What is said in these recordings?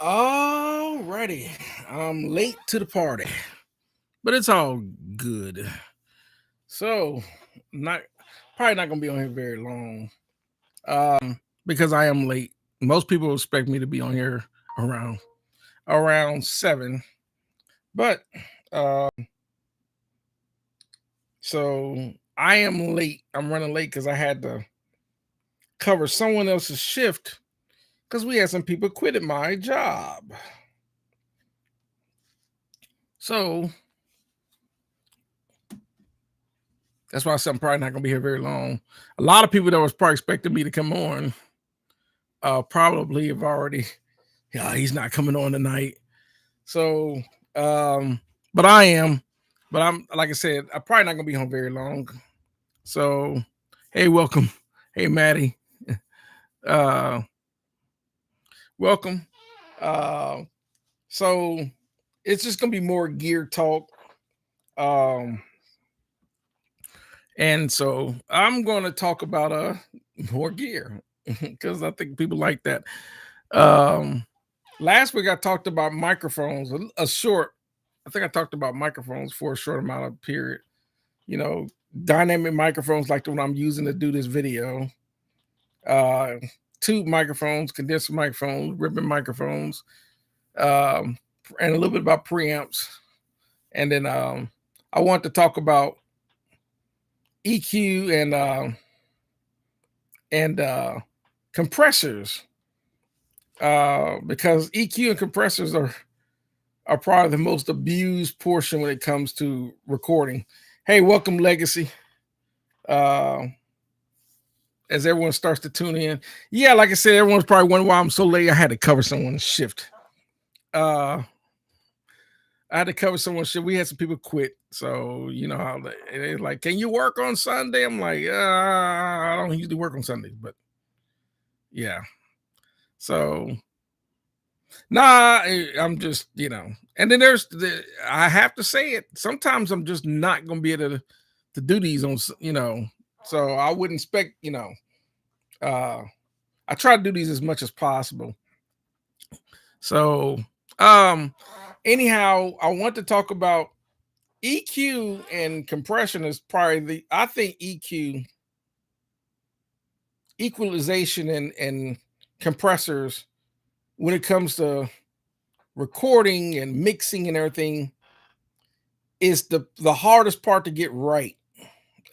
Alrighty. I'm late to the party, but it's all good. So, not probably not gonna be on here very long. Because I am late. Most people expect me to be on here around around 7, but uh, so I am late. I'm running late because I had to cover someone else's shift because we had some people quit at my job. So that's why I said I'm probably not gonna be here very long. A lot of people that was probably expecting me to come on probably have already, yeah, he's not coming on tonight. So um but I am, but I'm like I said, I'm probably not gonna be home very long. So hey, welcome. Hey Maddie. Uh welcome. Uh so it's just gonna be more gear talk. Um and so I'm gonna talk about more gear because I think people like that. Um Last week I talked about microphones, a short. I think I talked about microphones for a short amount of period. You know, dynamic microphones like the one I'm using to do this video. Uh, Tube microphones, condenser microphones, ribbon microphones, um, and a little bit about preamps. And then I want to talk about EQ and compressors because EQ and compressors are probably the most abused portion when it comes to recording. Hey, welcome, Legacy. Uh, as everyone starts to tune in, yeah, like I said, everyone's probably wondering why I'm so late. I had to cover someone's shift. Uh, I had to cover someone's shift. We had some people quit, so you know how they're like, "Can you work on Sunday?" I'm like, I don't usually work on Sundays, but yeah. So nah, I'm just And then I have to say it. Sometimes I'm just not gonna be able to do these on. So I wouldn't expect Uh, I try to do these as much as possible. So um, anyhow, I want to talk about EQ and compression is probably I think EQ equalization and compressors when it comes to recording and mixing and everything is the hardest part to get right.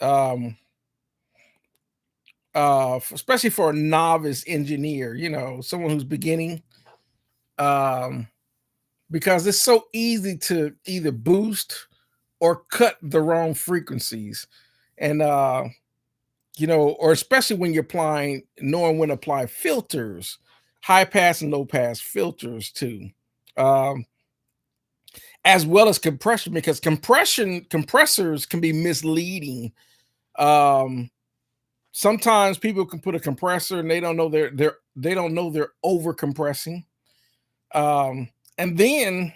Um, Especially for a novice engineer, someone who's beginning, um, because it's so easy to either boost or cut the wrong frequencies, and or especially when you're applying, knowing when to apply filters, high pass and low pass filters too. Um, as well as compression, because compressors can be misleading. Um, Sometimes people can put a compressor and they don't know they're over compressing. And then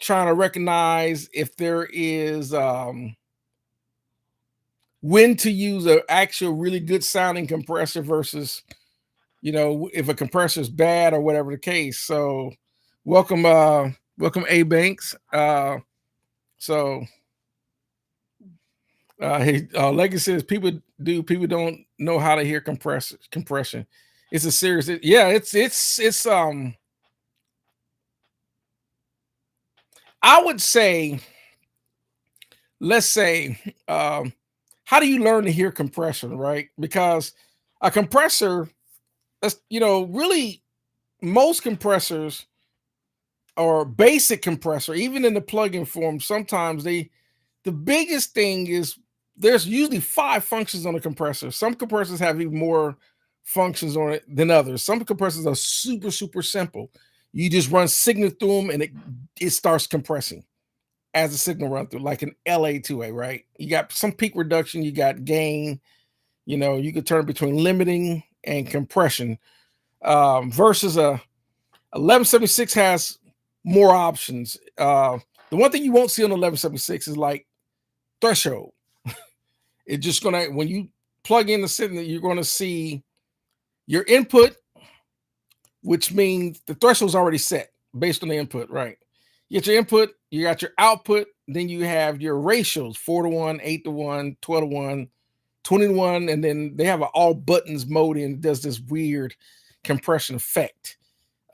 trying to recognize if there is when to use an actual really good sounding compressor versus if a compressor is bad or whatever the case. So welcome A Banks. So Hey, Legacy says people don't know how to hear compression. It's a serious. Yeah, it's. I would say, let's say, how do you learn to hear compression, right? Because a compressor, that's really most compressors or basic compressor, even in the plug-in form, sometimes the biggest thing is there's usually 5 functions on a compressor. Some compressors have even more functions on it than others. Some compressors are super, super simple. You just run signal through them and it starts compressing as the signal run through, like an LA2A, right? You got some peak reduction, you got gain, you could turn between limiting and compression. Versus a 1176 has more options. The one thing you won't see on the 1176 is like threshold. It's just gonna when you plug in the signal, you're gonna see your input which means the threshold's already set based on the input, right? You get your input, you got your output, then you have your ratios 4-to-1, 8-to-1, 12-to-1, 20-to-1, and then they have an all buttons mode and it does this weird compression effect.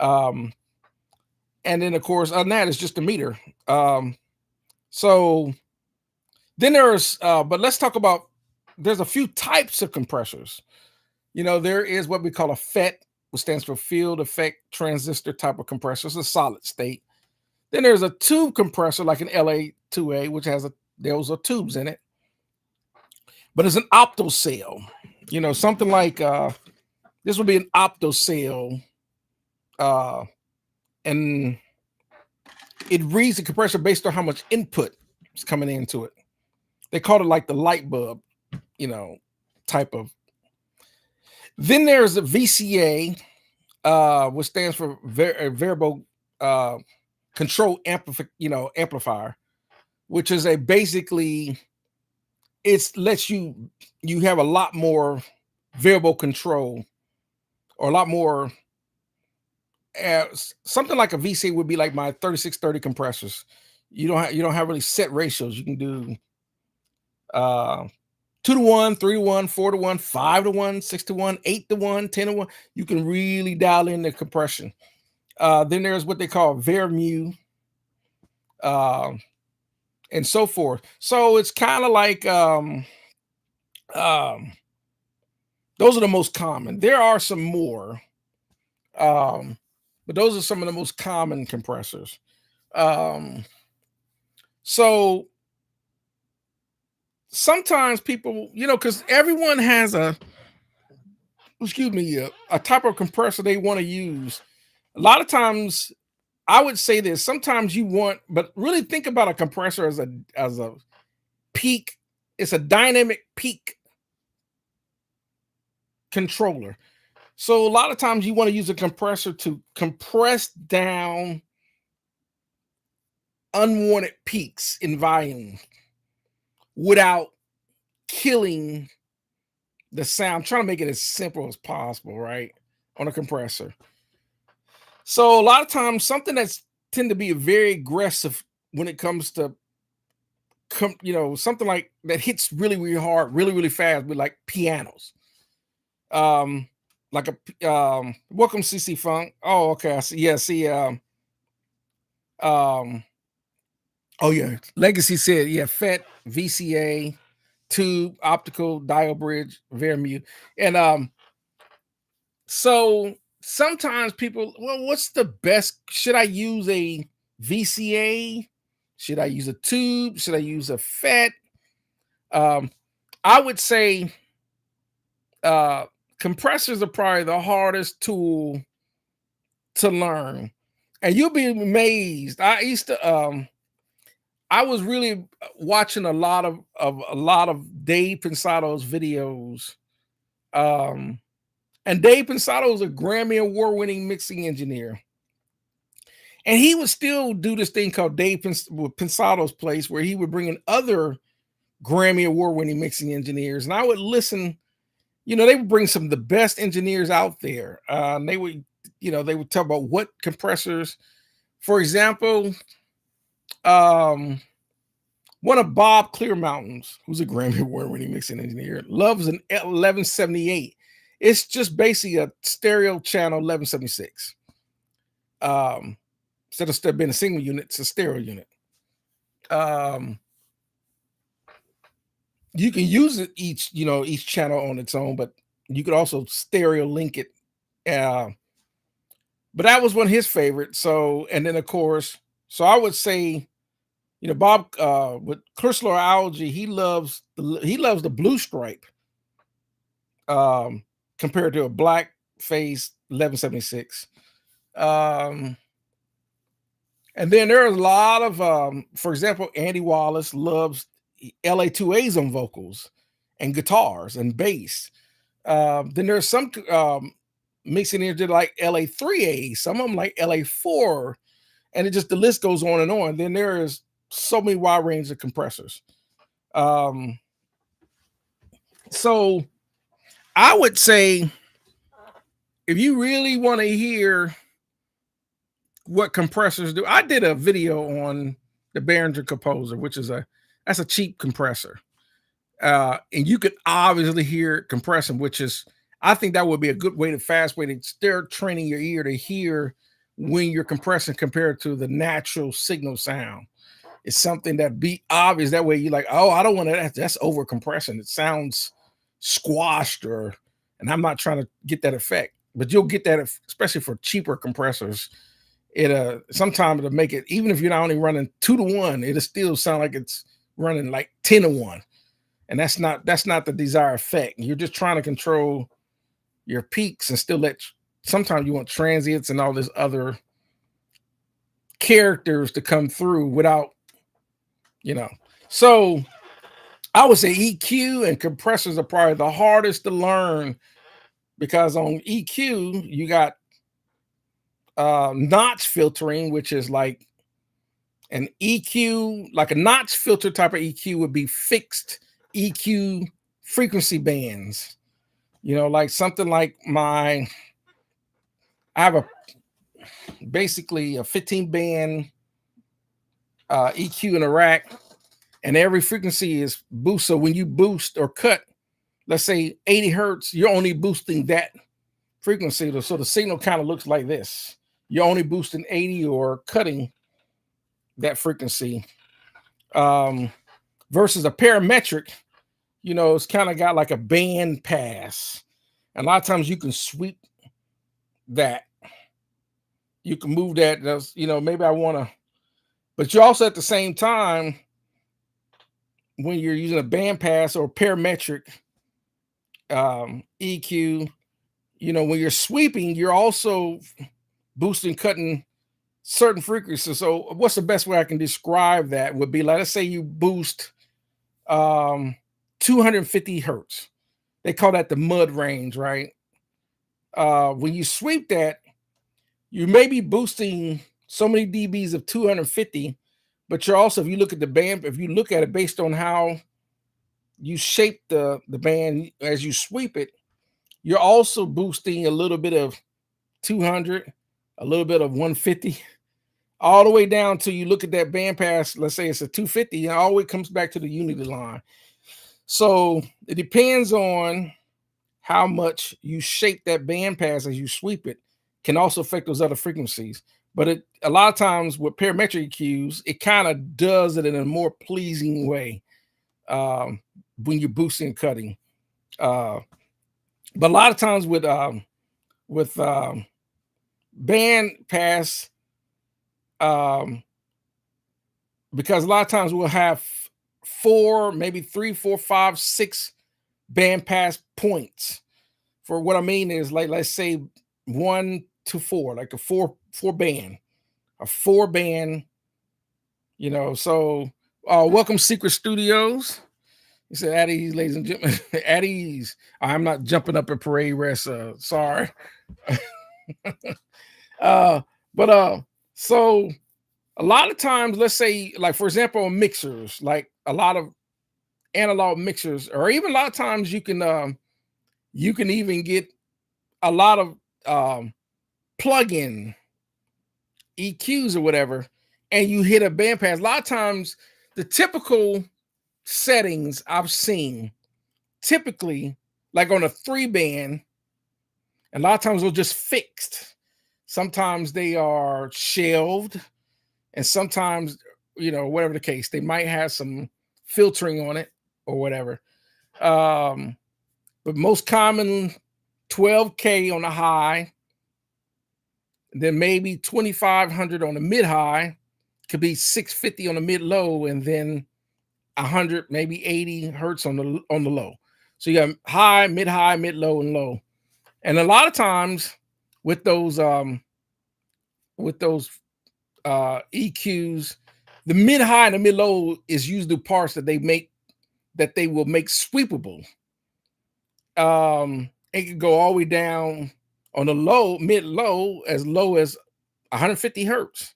And then, of course, other than that, it's just a meter. So then there's, but let's talk about, there's a few types of compressors. There is what we call a FET, which stands for field effect transistor type of compressor. It's a solid state. Then there's a tube compressor like an LA2A, which has those are tubes in it. But it's an optocell. Something like this would be an optocell. And it reads the compressor based on how much input is coming into it. They call it like the light bulb, type of. Then there's a VCA, which stands for variable control amplifier, which is basically it lets you have a lot more variable control, or a lot more. Something like a VCA would be like my 3630 compressors. You don't have really set ratios. You can do 2-to-1, 3-to-1, 4-to-1, 5-to-1, 6-to-1, 8-to-1, 10-to-1. You can really dial in the compression. Then there's what they call VarMu, and so forth. So it's kind of like those are the most common. There are some more, but those are some of the most common compressors. So sometimes people, because everyone has a type of compressor they want to use. A lot of times, I would say this. Sometimes you want, but really think about a compressor as a peak. It's a dynamic peak controller. So a lot of times you want to use a compressor to compress down unwanted peaks in volume without killing the sound. I'm trying to make it as simple as possible, right? On a compressor. So a lot of times something that's tend to be very aggressive when it comes to something like that hits really, really hard, really, really fast, with like pianos. Like welcome CC Funk. Oh, okay. I see. Yeah, see. Oh yeah. Legacy said, yeah, FET, VCA, tube, optical, dial bridge, VarMu. And so sometimes people, well, what's the best? Should I use a VCA? Should I use a tube? Should I use a FET? I would say compressors are probably the hardest tool to learn, and you'll be amazed. I used to I was really watching a lot of Dave Pensado's videos. And Dave Pensado is a Grammy award-winning mixing engineer. And he would still do this thing called Pensado's Place, where he would bring in other Grammy award-winning mixing engineers. And I would listen, they would bring some of the best engineers out there. And they would talk about what compressors, for example, one of Bob Clearmountain's, who's a Grammy award-winning mixing engineer, loves an 1178. It's just basically a stereo channel 1176. Instead of being a single unit, it's a stereo unit. You can use it each channel on its own, but you could also stereo link it. But that was one of his favorites. So, and then of course, so I would say, Bob with Chrysler Algae, he loves the blue stripe compared to a black face 1176. And then there are a lot of, for example, Andy Wallace loves LA2As on vocals and guitars and bass. Then there's some mixing engineers like LA3A, some of them like LA4, and the list goes on and on. Then there is so many wide range of compressors. So I would say if you really want to hear what compressors do, I did a video on the Behringer Composer, which is that's a cheap compressor. And you could obviously hear it compressing, which is, I think that would be a good way fast way to start training your ear to hear when you're compressing compared to the natural signal sound. It's something that be obvious. That way you're like, oh, I don't want to, that's over compressing. It sounds squashed, and I'm not trying to get that effect, but you'll get that, especially for cheaper compressors. It sometimes it'll make it, even if you're not only running 2-to-1, it'll still sound like it's running like 10-to-1. And that's not the desired effect. You're just trying to control your peaks and still sometimes you want transients and all this other characters to come through without, So I would say EQ and compressors are probably the hardest to learn, because on EQ you got notch filtering, which is like an EQ, like a notch filter type of EQ would be fixed EQ frequency bands. Like something like I have basically a 15 band EQ in a rack, and every frequency is boost. So when you boost or cut, let's say 80 hertz, you're only boosting that frequency. So the signal kind of looks like this. You're only boosting 80 or cutting that frequency. Versus a parametric, it's kind of got like a band pass. And a lot of times you can sweep that. You can move that. Maybe I want to, but you also at the same time, when you're using a band pass or parametric EQ, when you're sweeping, you're also boosting, cutting certain frequencies. So what's the best way I can describe that would be, like, let's say you boost 250 hertz. They call that the mud range, right? When you sweep that, you may be boosting so many dBs of 250, but you're also, if you look at the band, if you look at it based on how you shape the band as you sweep it, you're also boosting a little bit of 200, a little bit of 150, all the way down till you look at that band pass. Let's say it's a 250, and it always comes back to the unity line. So it depends on how much you shape that band pass as you sweep it, can also affect those other frequencies. But a lot of times with parametric EQs, it kind of does it in a more pleasing way when you're boosting and cutting. But a lot of times with band pass, because a lot of times we'll have 4, maybe 3, 4, 5, 6 band pass points. For what I mean is, like, let's say 1 to 4, like a four band. So welcome Secret Studios. He said, at ease, ladies and gentlemen. At ease. I'm not jumping up at parade rest. Sorry. So a lot of times, let's say, like, for example, mixers, like a lot of analog mixers, or even a lot of times you can even get a lot of plug-in EQs or whatever, and you hit a band pass. A lot of times the typical settings I've seen, typically like on a 3-band, a lot of times they're just fixed. Sometimes they are shelved, and sometimes, whatever the case, they might have some filtering on it or whatever. But most common 12K on the high, then maybe 2,500 on the mid high, could be 650 on the mid low, and then 100, maybe 80 hertz on the low. So you got high, mid, low, and low. And a lot of times with those EQs, the mid high and the mid low is usually parts that they will make sweepable. It can go all the way down on the low, mid low as 150 hertz,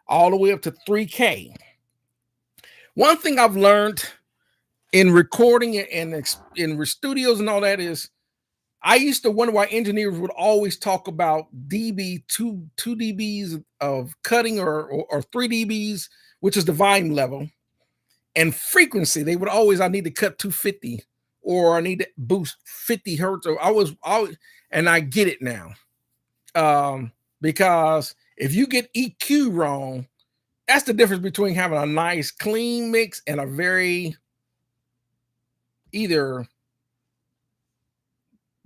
all the way up to 3K. One thing I've learned in recording and in studios and all that is, I used to wonder why engineers would always talk about dB, two dBs of cutting, or 3 dBs, which is the volume level, and frequency. They would always, I need to cut 250, or I need to boost 50 hertz. Or I was always, and I get it now. Because if you get EQ wrong, that's the difference between having a nice clean mix and a very either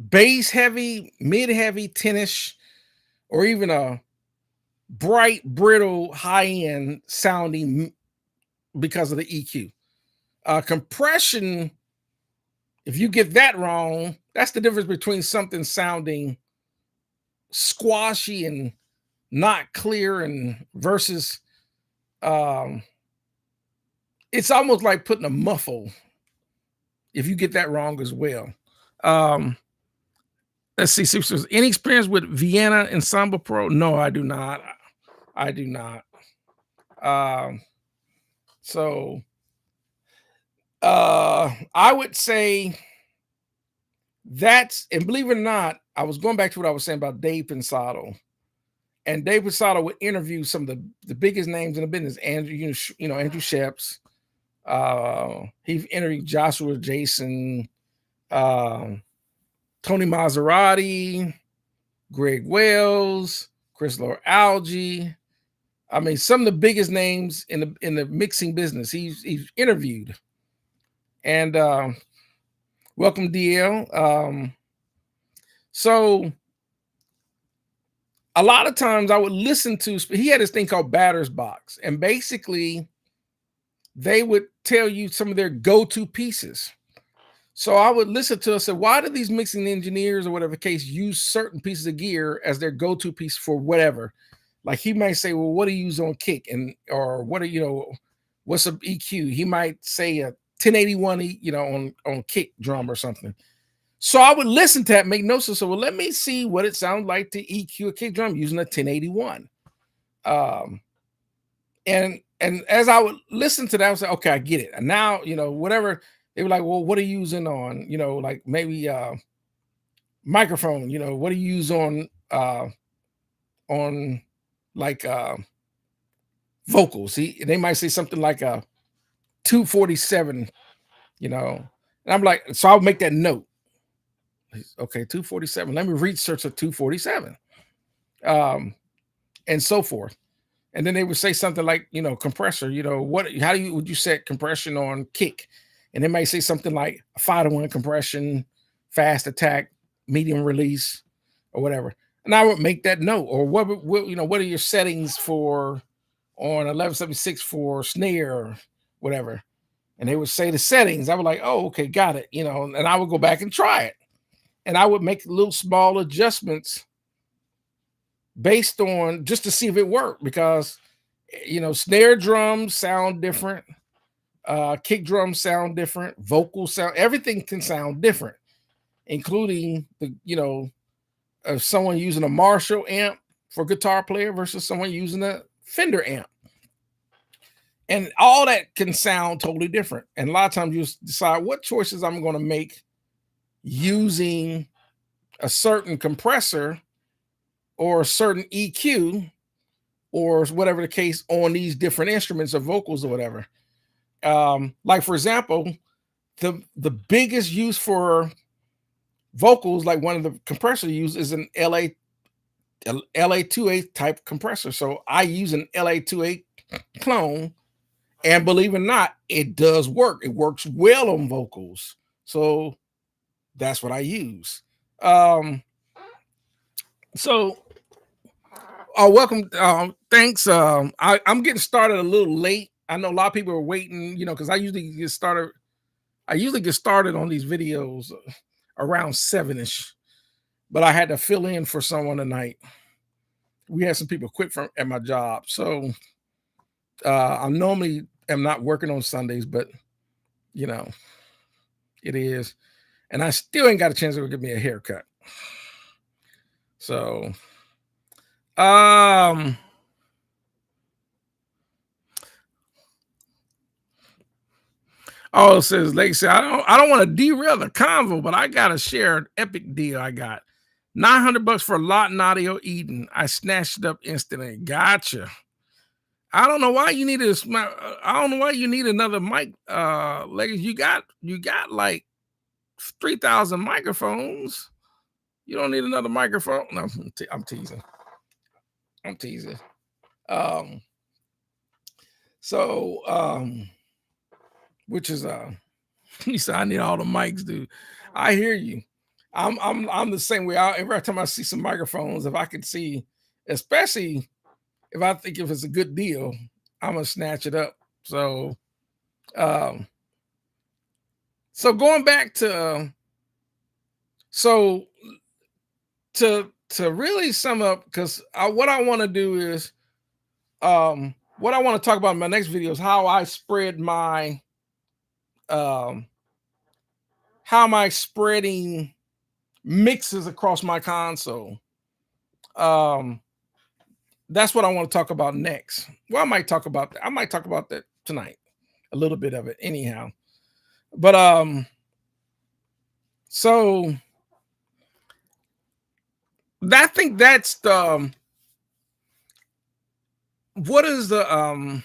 bass heavy, mid heavy, 10ish, or even a bright, brittle, high end sounding because of the EQ. Compression, if you get that wrong, that's the difference between something sounding squashy and not clear and versus it's almost like putting a muffle if you get that wrong as well. Let's see. Any experience with Vienna Ensemble Pro? No, I do not. I do not. So I would say that's, and believe it or not, I was going back to what I was saying about Dave Pensado. And Dave Pensado would interview some of the biggest names in the business. Andrew, Andrew Sheps. He interviewed Joshua Jason, Tony Maserati, Greg Wells, Chris Lord-Alge. I mean, some of the biggest names in the mixing business he's interviewed. And welcome, DL. So a lot of times I would listen to, he had this thing called Batter's Box, and basically they would tell you some of their go-to pieces. So I would listen to and say, why do these mixing engineers or whatever case use certain pieces of gear as their go-to piece for whatever? Like he might say, well, what do you use on kick? And or what are, what's an EQ? He might say a 1081, on kick drum or something. So I would listen to that, make notes. So, well, let me see what it sounds like to EQ a kick drum using a 1081. And as I would listen to that, I was like, okay, I get it. And now, whatever they were like, well, what are you using on, like maybe microphone, what do you use on like vocals? They might say something like a 247, and I'm like, so I'll make that note. Okay, 247. Let me research a 247. And so forth. And then they would say something like, compressor, would you set compression on kick? And they might say something like 5-to-1 compression, fast attack, medium release, or whatever. And I would make that note. Or what are your settings for on 1176 for snare or whatever? And they would say the settings. I was like, oh, okay, got it. And I would go back and try it. And I would make little small adjustments based on just to see if it worked, because snare drums sound different, kick drums sound different, vocal sound, everything can sound different, including someone using a Marshall amp for guitar player versus someone using a Fender amp, and all that can sound totally different. And a lot of times you decide what choices I'm going to make using a certain compressor or a certain EQ or whatever the case on these different instruments or vocals or whatever. Like for example, the biggest use for vocals, like one of the compressors used is an LA28 type compressor. So I use an LA28 clone, and believe it or not, it does work. It works well on vocals. So that's what I use. So welcome. Thanks. I'm getting started a little late. I know a lot of people are waiting, because I usually get started on these videos around 7ish, but I had to fill in for someone tonight. We had some people quit at my job. So I normally am not working on Sundays, but it is. And I still ain't got a chance to give me a haircut. So Oh, it says Legacy. I don't want to derail the convo, but I got to share an epic deal I got. $900 for Lot Audio Eden. I snatched it up instantly. Gotcha. I don't know why you need I don't know why you need another mic. Legacy, you got like 3,000 microphones. You don't need another microphone. No, I'm teasing. I'm teasing. Um, so which is he said I need all the mics, dude. I hear you. I'm the same way. Every time I see some microphones, if I could see, especially if I think if it's a good deal, I'm gonna snatch it up. Um, so going back to so to really sum up, because what I want to do is what I want to talk about in my next video is how I spread my how am I spreading mixes across my console. That's what I want to talk about next. Well, I might talk about that. I might talk about that tonight, a little bit of it, anyhow. But so I think that's the what is the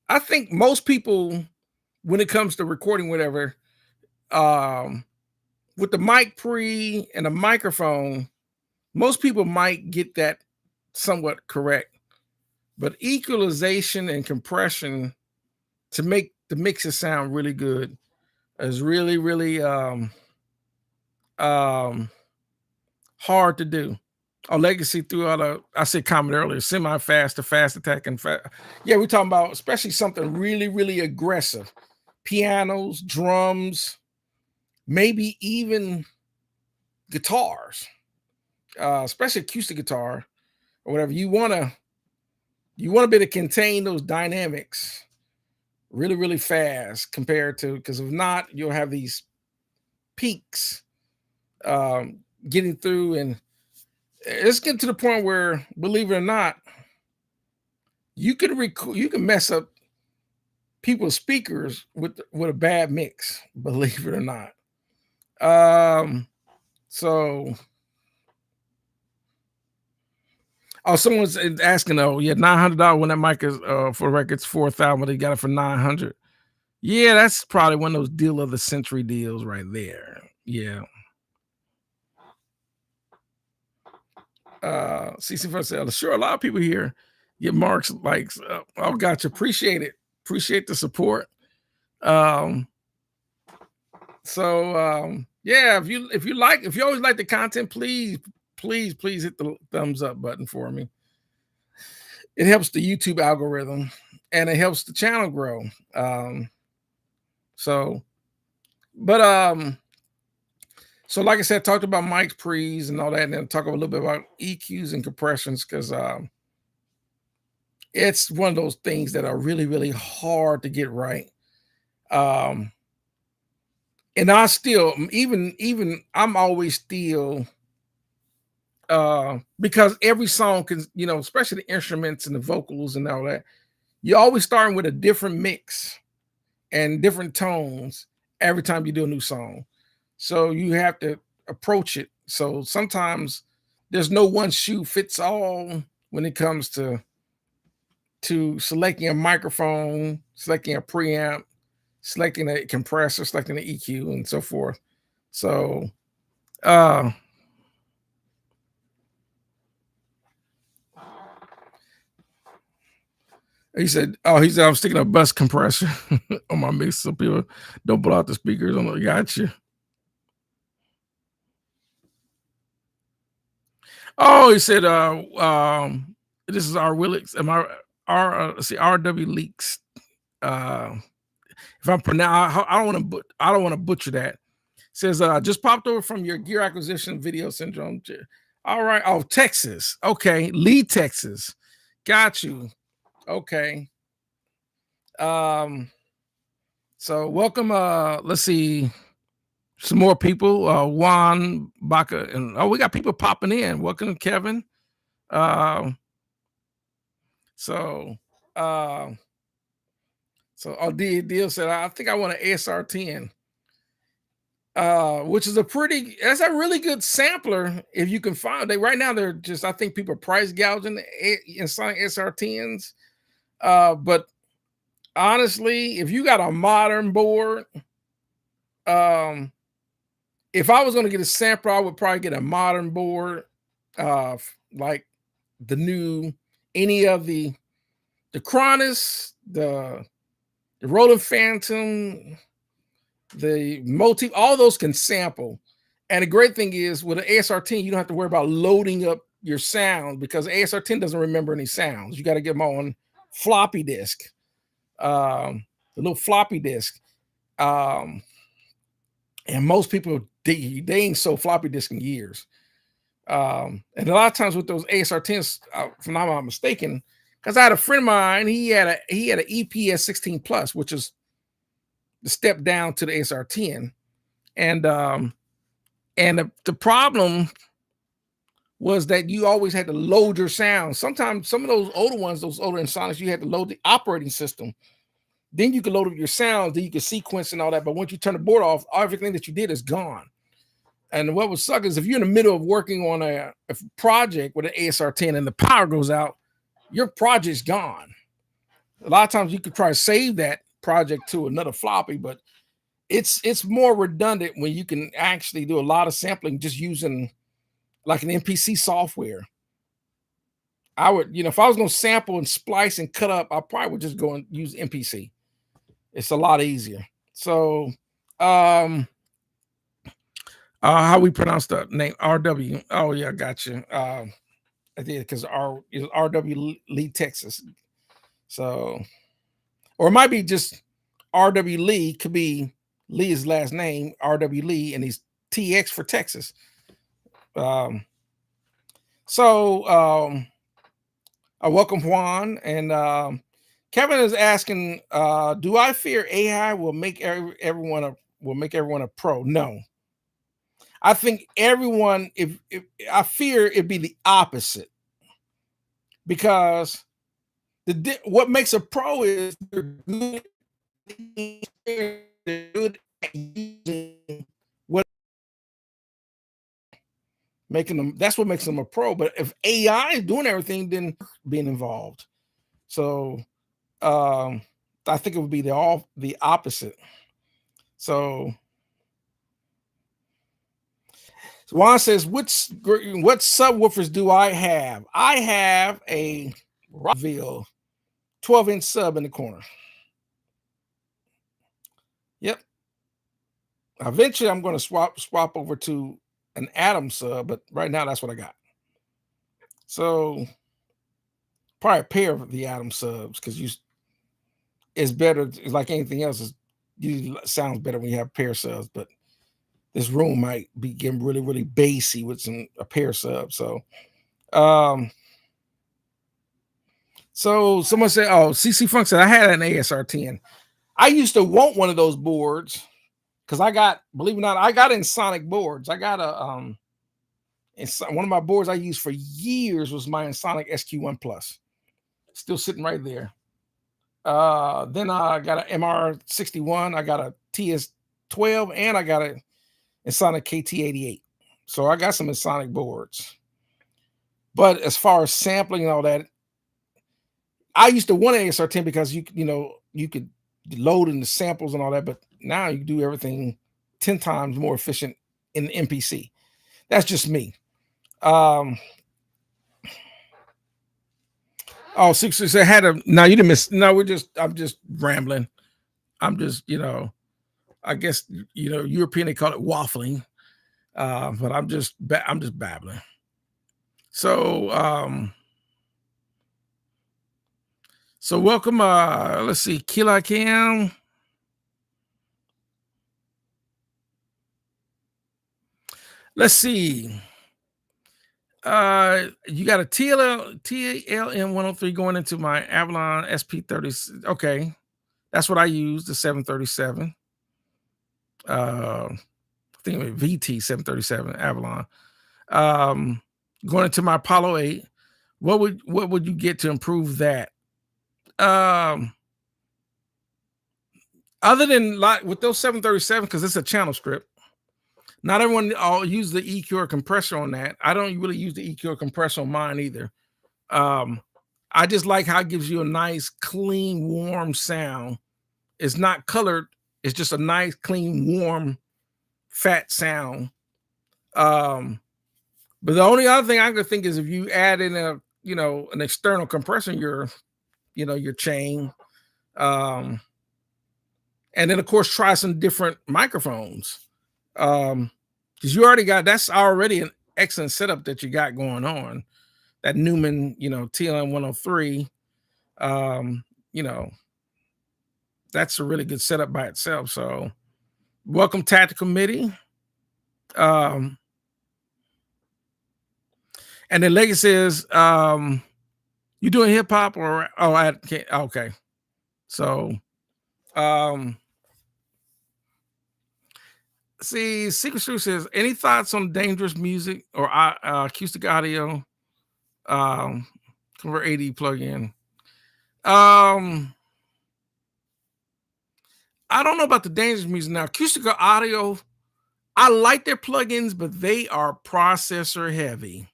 I think most people, when it comes to recording whatever, um with the mic pre and a microphone, most people might get that somewhat correct. But equalization and compression to make the mixes sound really good is really, really hard to do. Our Legacy threw out I said comment earlier, semi-fast to fast attack and yeah, we're talking about especially something really, really aggressive. Pianos, drums, maybe even guitars, especially acoustic guitar or whatever. You want to be able to contain those dynamics really, really fast compared to, because if not, you'll have these peaks getting through, and it's getting to the point where, believe it or not, you can mess up people's speakers with a bad mix, believe it or not. So someone's asking, oh yeah, $900 when that mic is for records 4,000, they got it for 900. Yeah, that's probably one of those deal of the century deals right there. Yeah. CC first said, sure, a lot of people here get marks likes. Oh, gotcha. Appreciate it. Appreciate the support. Yeah, if you always like the content, please hit the thumbs up button for me. It helps the YouTube algorithm and it helps the channel grow. So like I said, talked about mics pre's and all that, and then talk a little bit about EQs and compressions, because it's one of those things that are really, really hard to get right. And I still, even I'm always still, because every song can, especially the instruments and the vocals and all that, you're always starting with a different mix and different tones every time you do a new song. So you have to approach it. So sometimes there's no one shoe fits all when it comes to selecting a microphone, selecting a preamp, selecting a compressor, selecting the EQ, and so forth. So he said I'm sticking a bus compressor on my mix so people don't blow out the speakers. I got you. Oh, he said this is our Willix. Am I RW Leaks? If I'm pronouncing, I don't want to butcher that. Says just popped over from your gear acquisition video syndrome. All right. Oh, Texas. Okay. Lee, Texas. Got you. Okay. So welcome. Let's see. Some more people. Juan Baca, and we got people popping in. Welcome, Kevin. So So Deal said, I think I want an ASR10. Which is that's a really good sampler if you can find. They right now they're just, I think people are price gouging the Sonic SR10s. But honestly, if you got a modern board, if I was going to get a sampler, I would probably get a modern board, like the new, any of the Cronus, the Roland Phantom, the Motif, all those can sample. And the great thing is with an ASR10, you don't have to worry about loading up your sound because ASR10 doesn't remember any sounds. You got to get them on floppy disk, the little floppy disk. And most people, they ain't so floppy disk in years. And a lot of times with those ASR10s, if I'm not mistaken, because I had a friend of mine, he had an EPS 16 Plus, which is the step down to the ASR10. And the problem was that you always had to load your sound. Sometimes some of those older ones, those older Ensonics, you had to load the operating system. Then you could load up your sounds, then you could sequence and all that. But once you turn the board off, everything that you did is gone. And what would suck is if you're in the middle of working on a project with an ASR10 and the power goes out, your project's gone. A lot of times you could try to save that project to another floppy, but it's more redundant when you can actually do a lot of sampling just using like an MPC software. I would, if I was going to sample and splice and cut up, I probably would just go and use MPC. It's a lot easier. So, how we pronounce the name RW? Oh yeah, I got you. I did because RW Lee, Texas. So, or it might be just RW Lee. Could be Lee's last name, RW Lee, and he's TX for Texas. I welcome Juan, and Kevin is asking, do I fear AI will make everyone a pro? No. I think everyone, if I fear it'd be the opposite, because what makes a pro is they're good at using what making them. That's what makes them a pro. But if AI is doing everything, then being involved. So I think it would be the opposite. So Juan says, what subwoofers do I have? I have a Rockville 12-inch sub in the corner. Yep. Eventually, I'm going to swap over to an Atom sub, but right now that's what I got. So probably a pair of the Atom subs because it's better. It's like anything else. It usually sounds better when you have pair subs, but this room might be getting really, really bassy with a pair sub. So, so someone said, "Oh, CC Funk said I had an ASR10. I used to want one of those boards because I got, believe it or not, I got Ensonic boards. I got one of my boards I used for years was my Ensonic SQ1 Plus, still sitting right there. Then I got an MR61, I got a TS12, and I got a Ensonic KT88. So I got some Ensonic boards. But as far as sampling and all that, I used to want an ASR10 because you could load in the samples and all that, but now you do everything 10 times more efficient in the MPC. That's just me. Oh, Sixers had a no, you didn't miss. No, I'm just rambling. I'm just, I guess European they call it waffling. But I'm just babbling. So so welcome, let's see, Kila Cam. Let's see. You got a TLM 103 going into my Avalon SP30. Okay, that's what I use, the 737. I think it was VT 737 Avalon. Going into my Apollo 8. What would you get to improve that? Other than like with those 737, because it's a channel strip, not everyone all use the EQ or compressor on that. I don't really use the EQ or compressor on mine either. Um, I just like how it gives you a nice, clean, warm sound. It's not colored. It's just a nice, clean, warm, fat sound. But the only other thing I could think is if you add in an external compressor in your chain, um, and then of course try some different microphones. Because you already got that's already an excellent setup that you got going on. That Newman, TLM 103, um, you know, that's a really good setup by itself. So welcome Tactical MIDI. And then Legacy says, you doing hip hop or okay. So see, Secret Street says, any thoughts on dangerous music or acoustic audio? Convert AD plugin. I don't know about the dangerous music now. Acoustic audio, I like their plugins, but they are processor heavy.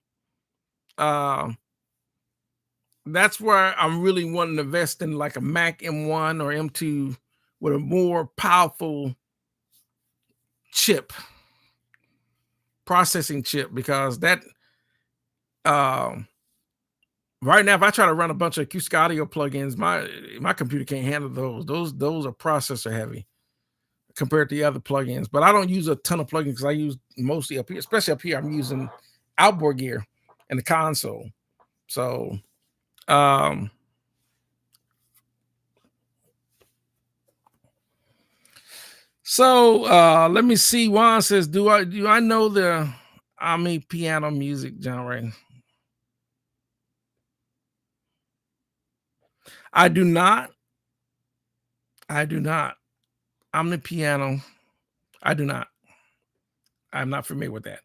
That's where I'm really wanting to invest in like a Mac M1 or M2 with a more powerful processing chip, because that right now, if I try to run a bunch of acoustic audio plugins, my computer can't handle those. Those are processor heavy compared to the other plugins. But I don't use a ton of plugins because I use mostly up here, especially up here. I'm using outboard gear and the console. So let me see. Juan says, do I know the Omni piano music genre? I do not. Omni piano. I do not. I'm not familiar with that.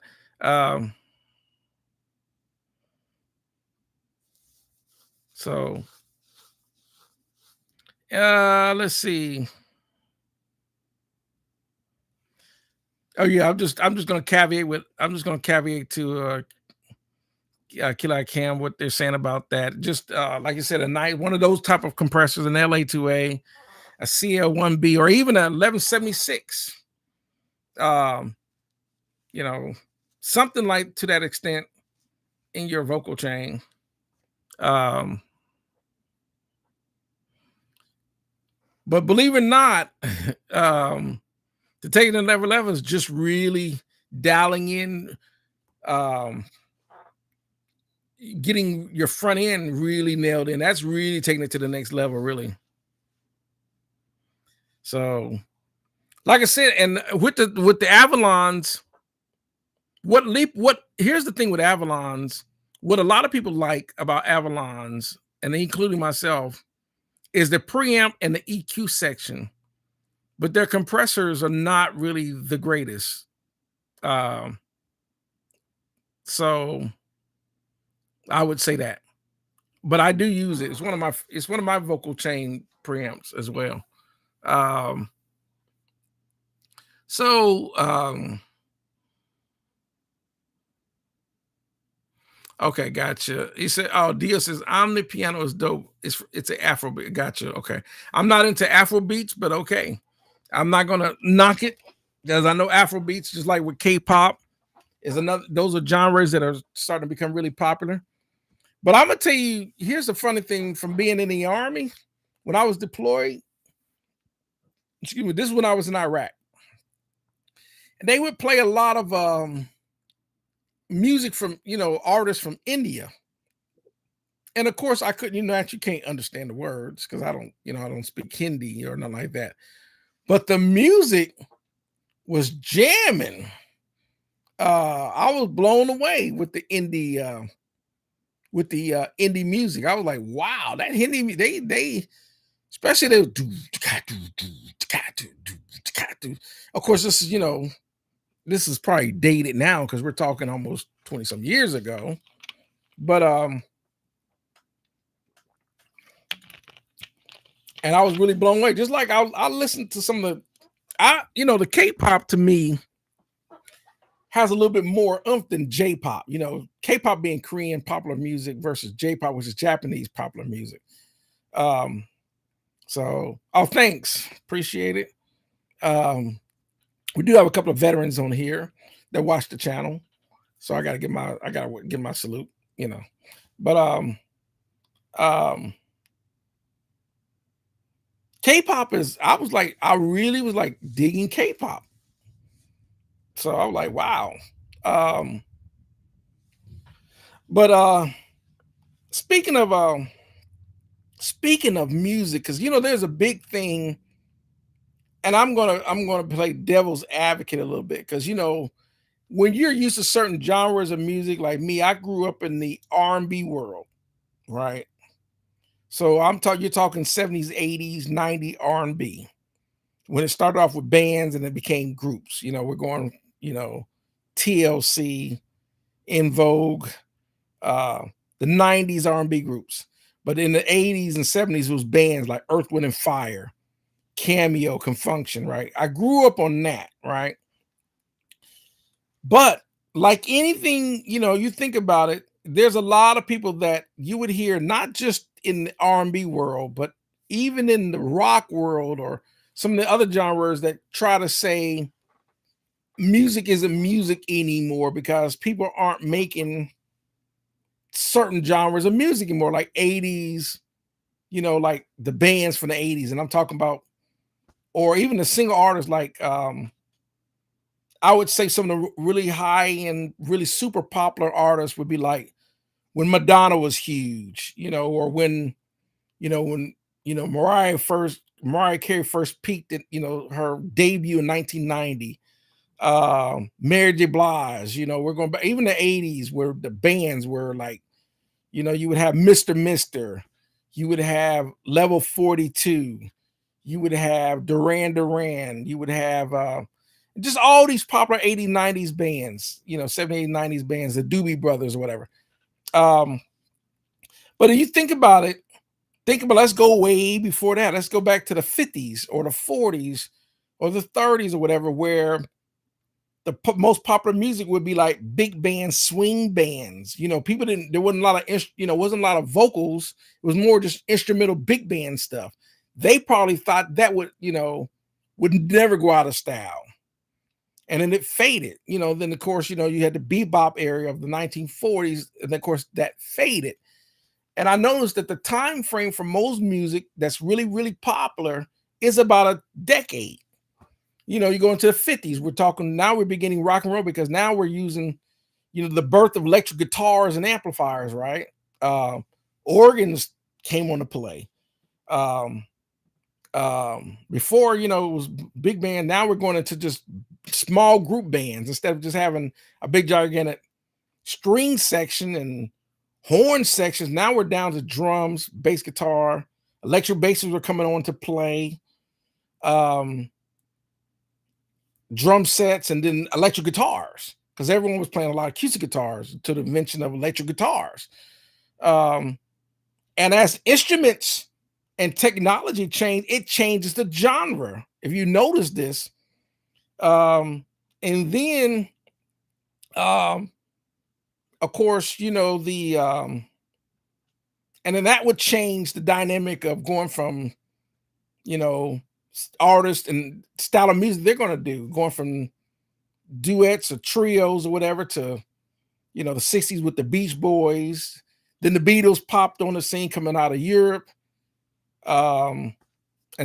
So let's see. Oh yeah, I'm just gonna caveat to Killer Cam what they're saying about that. Just like I said, one of those type of compressors, an LA2A, a CL1B, or even a 1176. Something like to that extent in your vocal chain. But believe it or not, to take it to level 11 is just really dialing in, getting your front end really nailed in. That's really taking it to the next level, really. So, like I said, and with the Avalons, here's the thing with Avalons, what a lot of people like about Avalons, and including myself, is the preamp and the EQ section, but their compressors are not really the greatest. So I would say that, but I do use it. It's one of my vocal chain preamps as well. Okay, gotcha. He said, "Oh, Dio says Omni piano is dope. It's an Afrobeat. Gotcha. Okay, I'm not into Afrobeats, but okay, I'm not gonna knock it because I know Afrobeats, just like with K-pop, is another. Those are genres that are starting to become really popular. But I'm gonna tell you, here's the funny thing from being in the army when I was deployed. Excuse me. This is when I was in Iraq, and they would play a lot of music from artists from India. And of course, I couldn't, actually can't understand the words because I don't speak Hindi or nothing like that. But the music was jamming. I was blown away with the indie, indie music. I was like, wow, that Hindi, they especially they do. Of course, this is probably dated now because we're talking almost 20 some years ago. But and I was really blown away. Just like I listened to some of the K-pop to me has a little bit more oomph than J-pop. K-pop being Korean popular music versus J-pop, which is Japanese popular music. Um, thanks, appreciate it. We do have a couple of veterans on here that watch the channel, so I gotta give my salute. But K-pop I really was like digging K-pop. So I was like, wow. But speaking of music, because there's a big thing, and I'm gonna play devil's advocate a little bit, because when you're used to certain genres of music, like me, I grew up in the R&B world, right? So you're talking 70s, 80s, 90s R&B. When it started off with bands and it became groups, we're going, TLC, In Vogue, uh, the 90s R&B groups. But in the 80s and 70s, it was bands like Earth, Wind and Fire, Cameo, Confunction, right? I grew up on that, right? But like anything, you think about it, there's a lot of people that you would hear, not just in the R&B world, but even in the rock world or some of the other genres, that try to say music isn't music anymore because people aren't making certain genres of music anymore, like 80s, like the bands from the 80s. And I'm talking about, or even the single artists, like I would say some of the really high and really super popular artists would be like when Madonna was huge, or when, Mariah Carey first peaked at, her debut in 1990. Mary J. Blige, we're going back even the 80s, where the bands were like, you would have Mr. Mister, you would have Level 42, you would have Duran Duran, you would have just all these popular 80s, 90s bands, 70s, 90s bands, the Doobie Brothers or whatever. But if you think about it, let's go way before that. Let's go back to the 50s or the 40s or the 30s or whatever, where the most popular music would be like big band swing bands. People didn't, there wasn't a lot of, wasn't a lot of vocals. It was more just instrumental big band stuff. They probably thought that would never go out of style. And then it faded, then of course, you had the bebop era of the 1940s. And of course that faded. And I noticed that the time frame for most music that's really, really popular is about a decade. You go into the 50s, we're beginning rock and roll, because now we're using, the birth of electric guitars and amplifiers, right? Organs came on to play. Before, it was big band. Now we're going into just small group bands instead of just having a big gigantic string section and horn sections. Now we're down to drums, bass guitar, electric basses were coming on to play. Drum sets, and then electric guitars, because everyone was playing a lot of acoustic guitars to the invention of electric guitars. And as instruments and technology change, it changes the genre. If you notice this, and then, of course, and then that would change the dynamic of going from, artists and style of music they're going to do, going from duets or trios or whatever to, the 60s with the Beach Boys. Then the Beatles popped on the scene coming out of Europe. And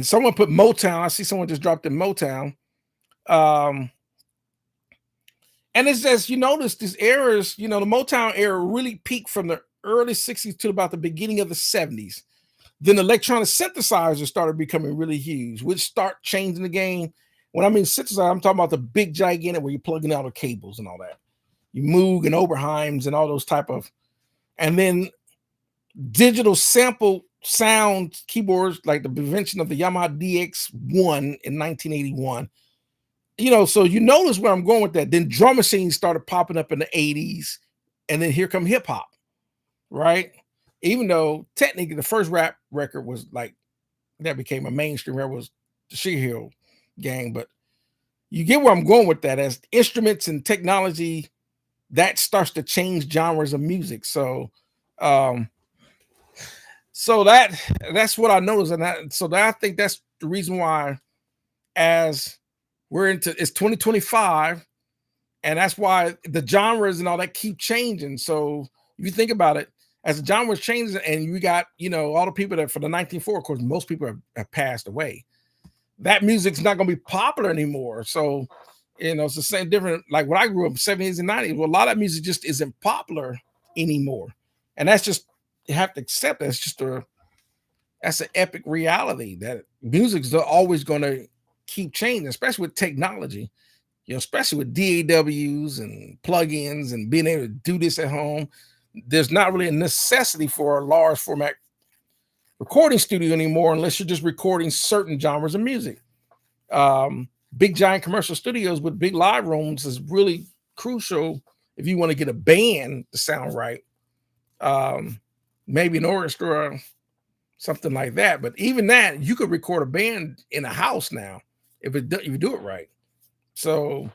someone put Motown. I see someone just dropped in Motown. And it's as you notice, these eras, the Motown era really peaked from the early 60s to about the beginning of the 70s. Then electronic synthesizers started becoming really huge, which start changing the game. When I mean synthesizer, I'm talking about the big gigantic where you're plugging out the cables and all that. You Moog and Oberheims and all those type of, and then digital sample sound keyboards like the invention of the Yamaha DX1 in 1981. So you notice where I'm going with that. Then drum machines started popping up in the 80s, and then here come hip hop, right? Even though technically the first rap record was like that became a mainstream. That was the Sugar Hill Gang. But you get where I'm going with that. As instruments and technology, that starts to change genres of music. Um, so that's what I noticed, and I think that's the reason why, as we're into it's 2025, and that's why the genres and all that keep changing. So if you think about it, as the genres changes, and you got all the people that for the 1940, of course, most people have passed away. That music's not going to be popular anymore. So it's the same different. Like when I grew up, 70s and 90s, well, a lot of music just isn't popular anymore, and that's just you have to accept. That's an epic reality that music's always going to keep changing, especially with technology. Especially with DAWs and plugins and being able to do this at home. There's not really a necessity for a large format recording studio anymore unless you're just recording certain genres of music. Big giant commercial studios with big live rooms is really crucial if you want to get a band to sound right. Maybe an orchestra, something like that. But even that, you could record a band in a house now if you do it right. So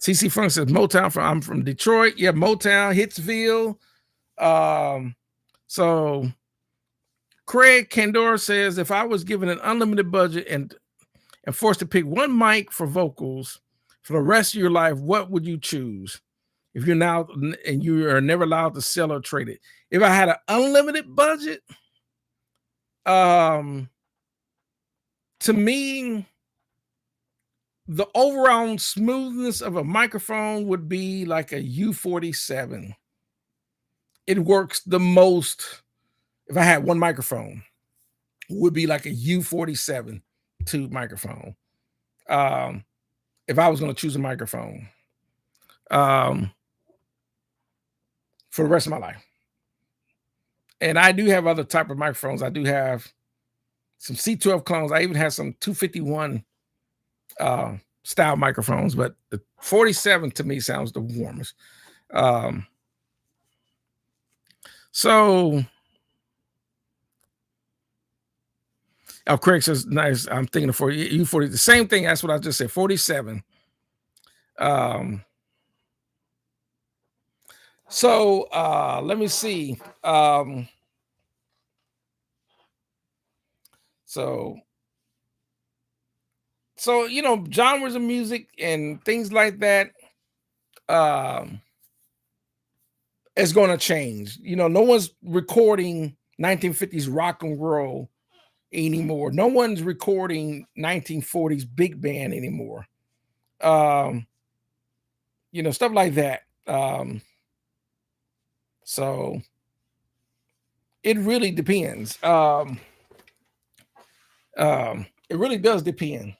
CC Funk says Motown. I'm from Detroit. Yeah, Motown, Hitsville. So Craig Candor says, if I was given an unlimited budget and forced to pick one mic for vocals for the rest of your life, what would you choose? If you're now and you are never allowed to sell or trade it. If I had an unlimited budget, to me, the overall smoothness of a microphone would be like a U47. It works the most. If I had one microphone, would be like a U47 tube microphone. If I was going to choose a microphone, for the rest of my life. And I do have other type of microphones. I do have some C12 clones. I even have some 251 style microphones, but the 47 to me sounds the warmest. So Craig says, nice. I'm thinking of U40. The same thing. That's what I just said. 47. So let me see. So genres of music and things like that is going to change. No one's recording 1950s rock and roll anymore. No one's recording 1940s big band anymore. Stuff like that. So it really depends. It really does depend.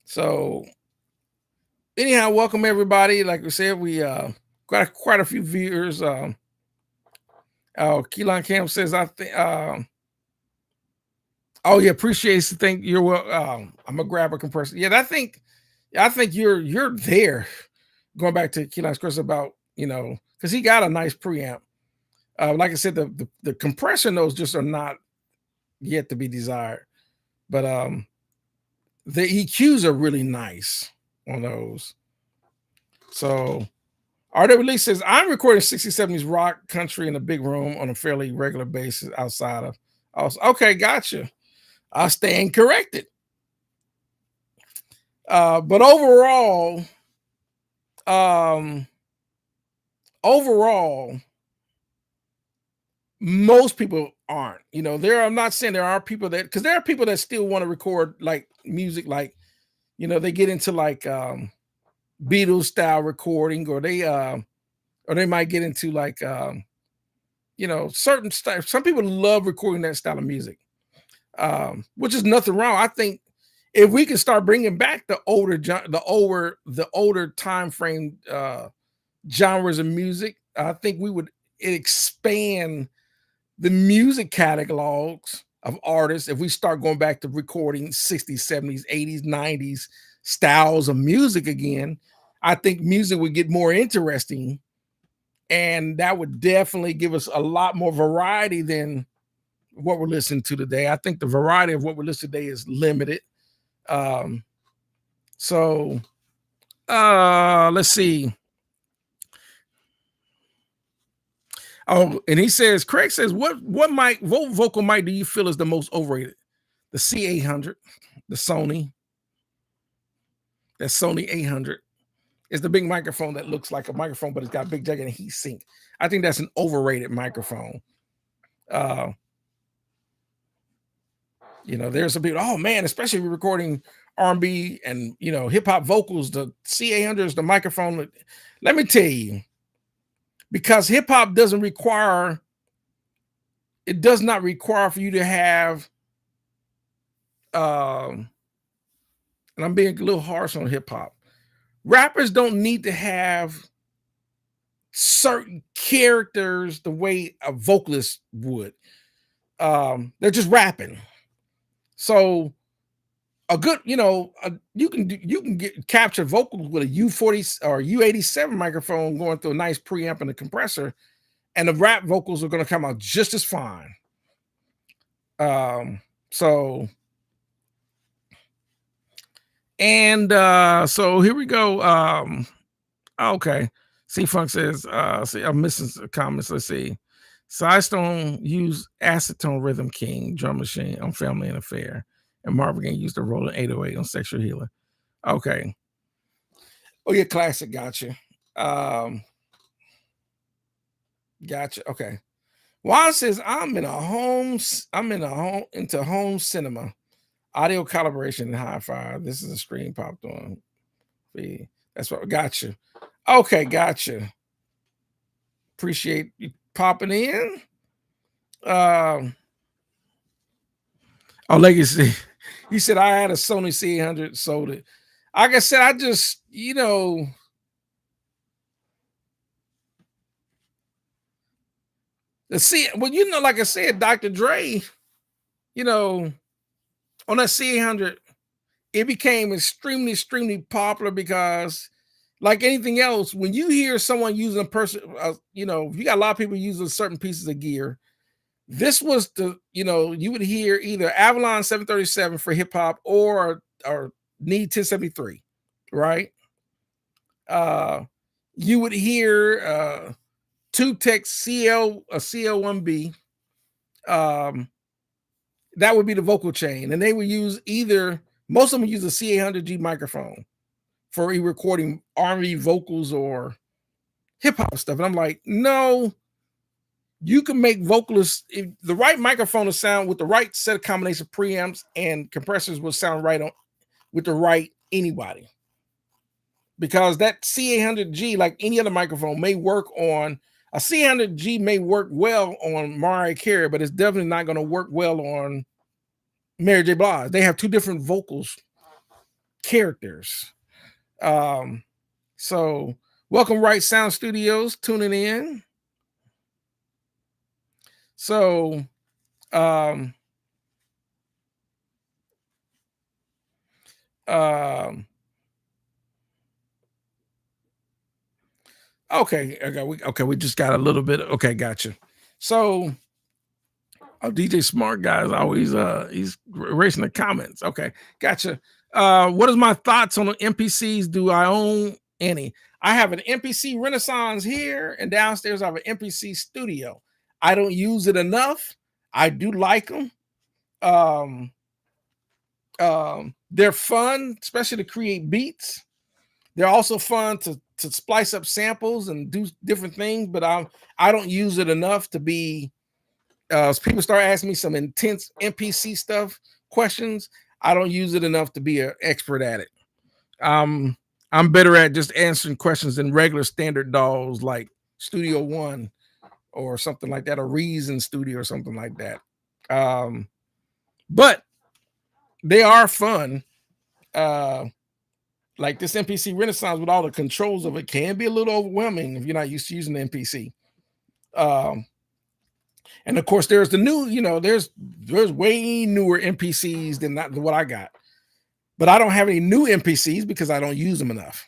So anyhow, welcome everybody. Like we said, we got quite a few viewers. Keelan Camp says, I think oh yeah, appreciate it. Think you're well. I'm gonna grab a compressor. Yeah, I think you're there. Going back to Keelan's question about, because he got a nice preamp. Like I said, the compression notes just are not yet to be desired. But the EQs are really nice on those. So RW says, I'm recording 60s, 70s rock country in a big room on a fairly regular basis outside of. Okay, gotcha. I'll stand corrected. But overall, most people aren't. I'm not saying there are people that, because there are people that still want to record like music, like they get into like Beatles style recording, or they might get into like certain stuff. Some people love recording that style of music, which is nothing wrong. I think if we can start bringing back the older time frame genres of music, I think we would expand the music catalogs of artists. If we start going back to recording 60s, 70s, 80s, 90s styles of music again, I think music would get more interesting and that would definitely give us a lot more variety than what we're listening to today. I think the variety of what we're listening to today is limited. Um, so let's see. Oh, and he says, Craig says, what vocal mic do you feel is the most overrated? The C800, the Sony, that Sony 800. It's the big microphone that looks like a microphone, but it's got a big jack and a heat sink. I think that's an overrated microphone. There's some people, oh man, especially if you're recording R&B and hip hop vocals, the C800 is the microphone. Let me tell you, because hip hop does not require for you to have, and I'm being a little harsh on hip hop. Rappers don't need to have certain characters the way a vocalist would. They're just rapping. So a good, you can capture vocals with a U40 or U87 microphone going through a nice preamp and a compressor, and the rap vocals are going to come out just as fine. So here we go. Okay. C-Funk says, see, I'm missing some comments. Let's see. Sidestone used Acetone Rhythm King drum machine on Family and Affair, and Marvin Gaye used the Roland 808 on Sexual Healer. Okay. Oh yeah, classic. Gotcha. Gotcha. Okay. Juan says, I'm into home cinema, audio calibration and hi-fi. This is a screen popped on. That's what got you. Okay, gotcha. Appreciate you popping in. Legacy. You said I had a Sony C800, sold it. Like I said, I just, like I said, Dr. Dre, on that C800, it became extremely, extremely popular because, like anything else, when you hear someone using if you got a lot of people using certain pieces of gear, this was you would hear either Avalon 737 for hip hop or Need 1073, right? You would hear TubeTech CL1B. That would be the vocal chain, and they would use most of them use a C800G microphone for recording R&B vocals or hip hop stuff. And I'm like, no, you can make vocalists, if the right microphone to sound with the right set of combination of preamps and compressors will sound right on with the right anybody. Because that C800G, like any other microphone, may work on a C800G may work well on Mariah Carey, but it's definitely not going to work well on Mary J. Blige. They have two different vocals characters. So welcome, Right Sound Studios, tuning in. So we just got a little bit. Okay, gotcha. So DJ Smart guy is always he's erasing the comments. Okay, gotcha. What is my thoughts on the MPCs? Do I own any? I have an MPC Renaissance here, and downstairs I have an MPC Studio. I don't use it enough. I do like them. They're fun, especially to create beats. They're also fun to splice up samples and do different things, but I don't use it enough to be. People start asking me some intense MPC stuff questions. I don't use it enough to be an expert at it. I'm better at just answering questions than regular standard DAWs like Studio One or something like that, or Reason Studio or something like that. But they are fun. Like this MPC Renaissance with all the controls of it can be a little overwhelming if you're not used to using the MPC. And of course, there's the new, there's way newer MPCs than what I got. But I don't have any new MPCs because I don't use them enough.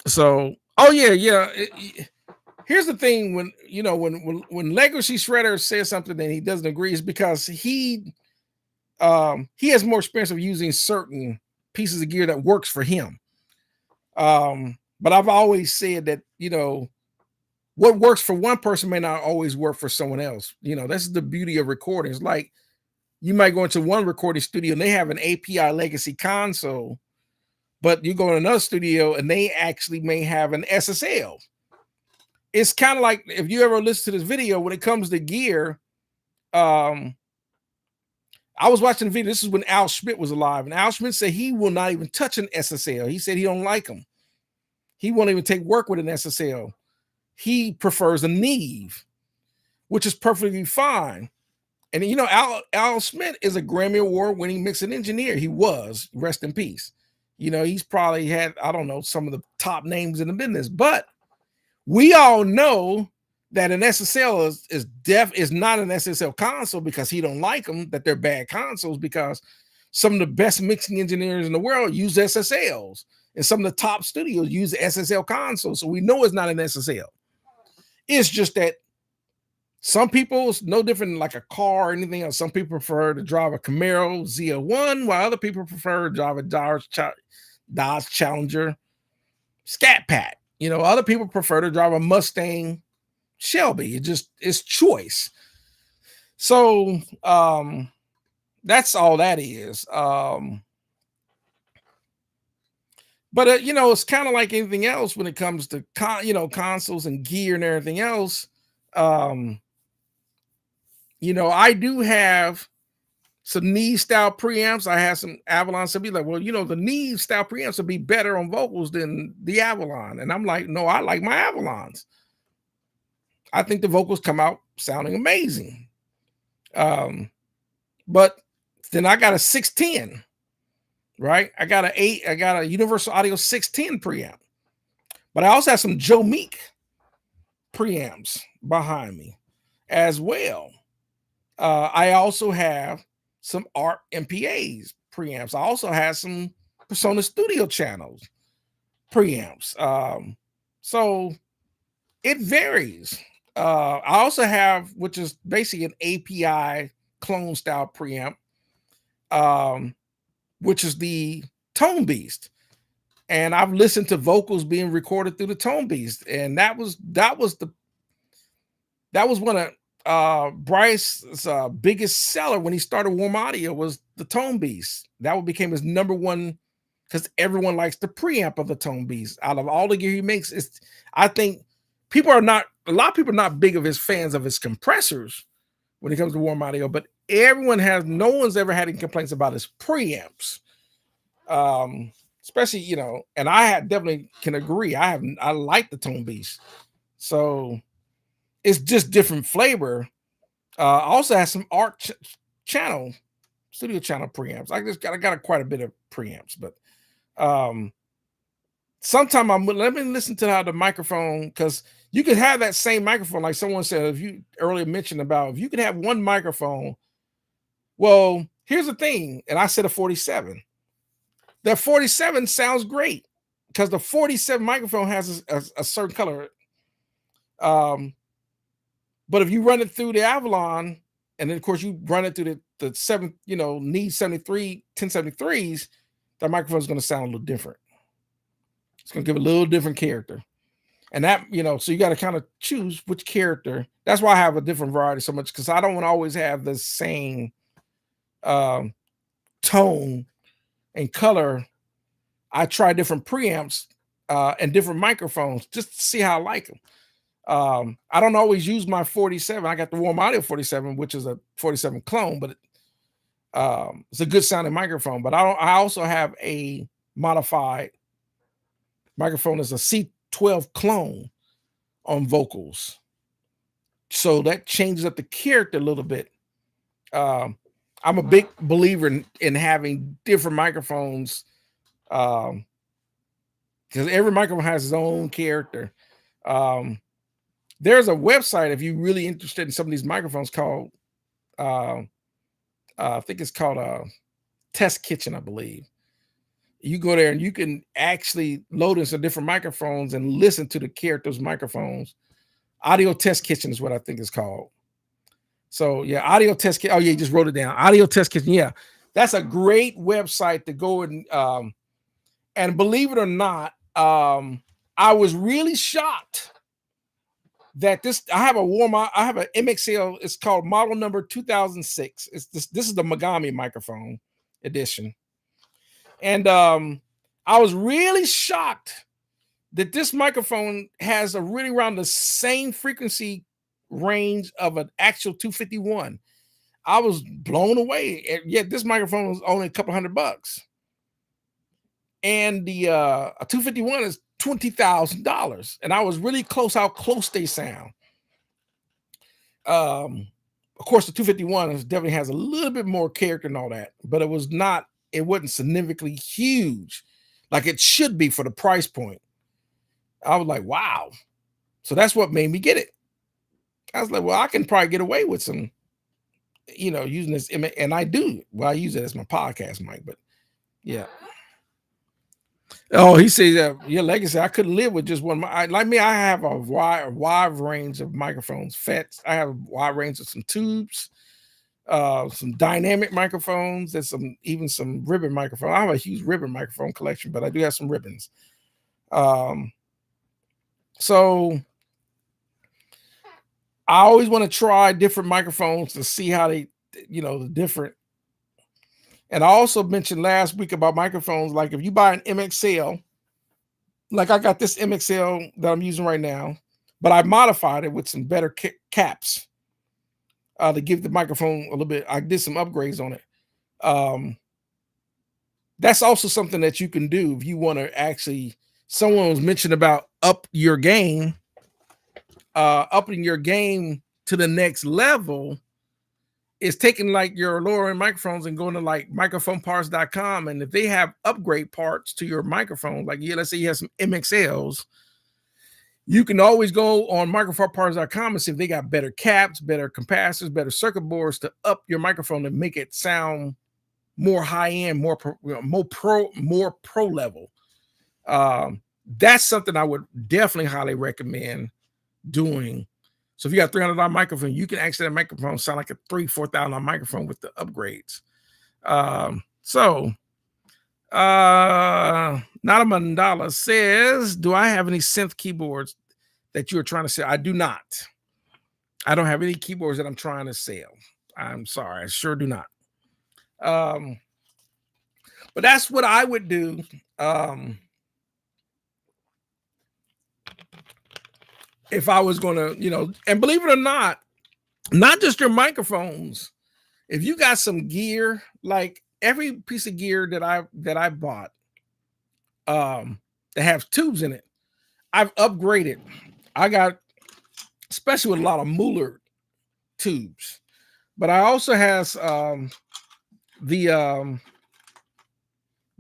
So, oh yeah, yeah. Here's the thing: when when Legacy Shredder says something and he doesn't agree, is because he has more experience of using certain pieces of gear that works for him. But I've always said that what works for one person may not always work for someone else. That's the beauty of recordings. Like, you might go into one recording studio and they have an API Legacy console, but you go in another studio and they actually may have an SSL. It's kind of like, if you ever listen to this video, when it comes to gear, I was watching the video. This is when Al Schmidt was alive, and Al Schmidt said he will not even touch an SSL. He said he don't like them. He won't even take work with an SSL. He prefers a Neve, which is perfectly fine. And Al Schmidt is a Grammy Award winning mixing engineer. He was, rest in peace. He's probably had, I don't know, some of the top names in the business, but we all know that an SSL is not an SSL console because he don't like them, that they're bad consoles, because some of the best mixing engineers in the world use SSLs, and some of the top studios use SSL consoles. So we know it's not an SSL. It's just that some people, it's no different than like a car or anything else. Some people prefer to drive a Camaro Z01, while other people prefer to drive a Dodge Challenger Scat Pack. Other people prefer to drive a Mustang Shelby. It's choice. So that's all that is. But it's kind of like anything else when it comes to consoles and gear and everything else. I do have some Neve style preamps. I have some Avalon. So be like, well, the Neve style preamps will be better on vocals than the Avalon. And I'm like, no, I like my Avalons. I think the vocals come out sounding amazing. But then I got a 610, right? I got a Universal Audio 610 preamp. But I also have some Joe Meek preamps behind me as well. I also have some ARP MPAs preamps. I also have some Persona Studio channels preamps. So it varies. I also have, which is basically an API clone style preamp, which is the Tone Beast. And I've listened to vocals being recorded through the Tone Beast, and that was one of Bryce's biggest seller when he started Warm Audio, was the Tone Beast. That became his number one, because everyone likes the preamp of the Tone Beast. Out of all the gear he makes, I think a lot of people are not big of his fans of his compressors when it comes to Warm Audio, but no one's ever had any complaints about his preamps. Especially, and I definitely can agree. I like the Tone Beast. So it's just different flavor. I also have some ARP studio channel preamps. I got quite a bit of preamps, but sometime let me listen to how the microphone, because you could have that same microphone, like someone said, if you earlier mentioned about, if you could have one microphone. Well, here's the thing, and I said a 47. That 47 sounds great because the 47 microphone has a certain color. But if you run it through the Avalon, and then of course you run it through the 7, Neve 73 1073s, that microphone is going to sound a little different. It's going to give a little different character. And that, so you got to kind of choose which character. That's why I have a different variety so much, because I don't want to always have the same tone and color. I try different preamps and different microphones just to see how I like them. I don't always use my 47. I got the Warm Audio 47, which is a 47 clone, but it's a good sounding microphone. But I also have a modified microphone as a C12 clone on vocals, so that changes up the character a little bit. I'm a big believer in having different microphones, because every microphone has its own character. There's a website, if you're really interested in some of these microphones, called I think it's called Test Kitchen, I believe. You go there and you can actually load in some different microphones and listen to the characters' microphones. Audio Test Kitchen is what I think it's called. So yeah, Audio Test Kitchen. Oh yeah, you just wrote it down. Audio Test Kitchen. Yeah, that's a great website to go and believe it or not, I was really shocked that I have an MXL. It's called model number 2006. It's this is the Mogami microphone edition, and I was really shocked that this microphone has a really around the same frequency range of an actual 251. I was blown away. Yet this microphone was only a couple $100, and the a 251 is $20,000, and I was really close how close they sound. Of course, the 251 definitely has a little bit more character and all that, but it wasn't significantly huge like it should be for the price point. I was like, wow. So that's what made me get it. I was like, well, I can probably get away with some, using this, and I do. Well, I use it as my podcast mic, but yeah. Oh, he says, your legacy. I couldn't live with just one. Like me, I have a wide range of microphones. FETs. I have a wide range of some tubes, some dynamic microphones, and even some ribbon microphone. I have a huge ribbon microphone collection, but I do have some ribbons. So I always want to try different microphones to see how they, the different. And I also mentioned last week about microphones. Like if you buy an MXL, like I got this MXL that I'm using right now, but I modified it with some better caps to give the microphone a little bit. I did some upgrades on it. That's also something that you can do if you want to actually. Someone was mentioned about upping your game to the next level. Is taking like your lower end microphones and going to like microphoneparts.com. And if they have upgrade parts to your microphone, like let's say you have some MXLs, you can always go on microphoneparts.com and see if they got better caps, better capacitors, better circuit boards to up your microphone and make it sound more high end, more pro level. That's something I would definitely highly recommend doing. So if you got $300 microphone, you can actually that microphone sound like a $3,000-$4,000 microphone with the upgrades. Not a Mandala says, do I have any synth keyboards that you're trying to sell? I do not. I don't have any keyboards that I'm trying to sell. I'm sorry, I sure do not. But that's what I would do. If I was going to, and believe it or not just your microphones. If you got some gear, like every piece of gear that I bought, that have tubes in it, I've upgraded. I got, especially with a lot of Mueller tubes, but I also has the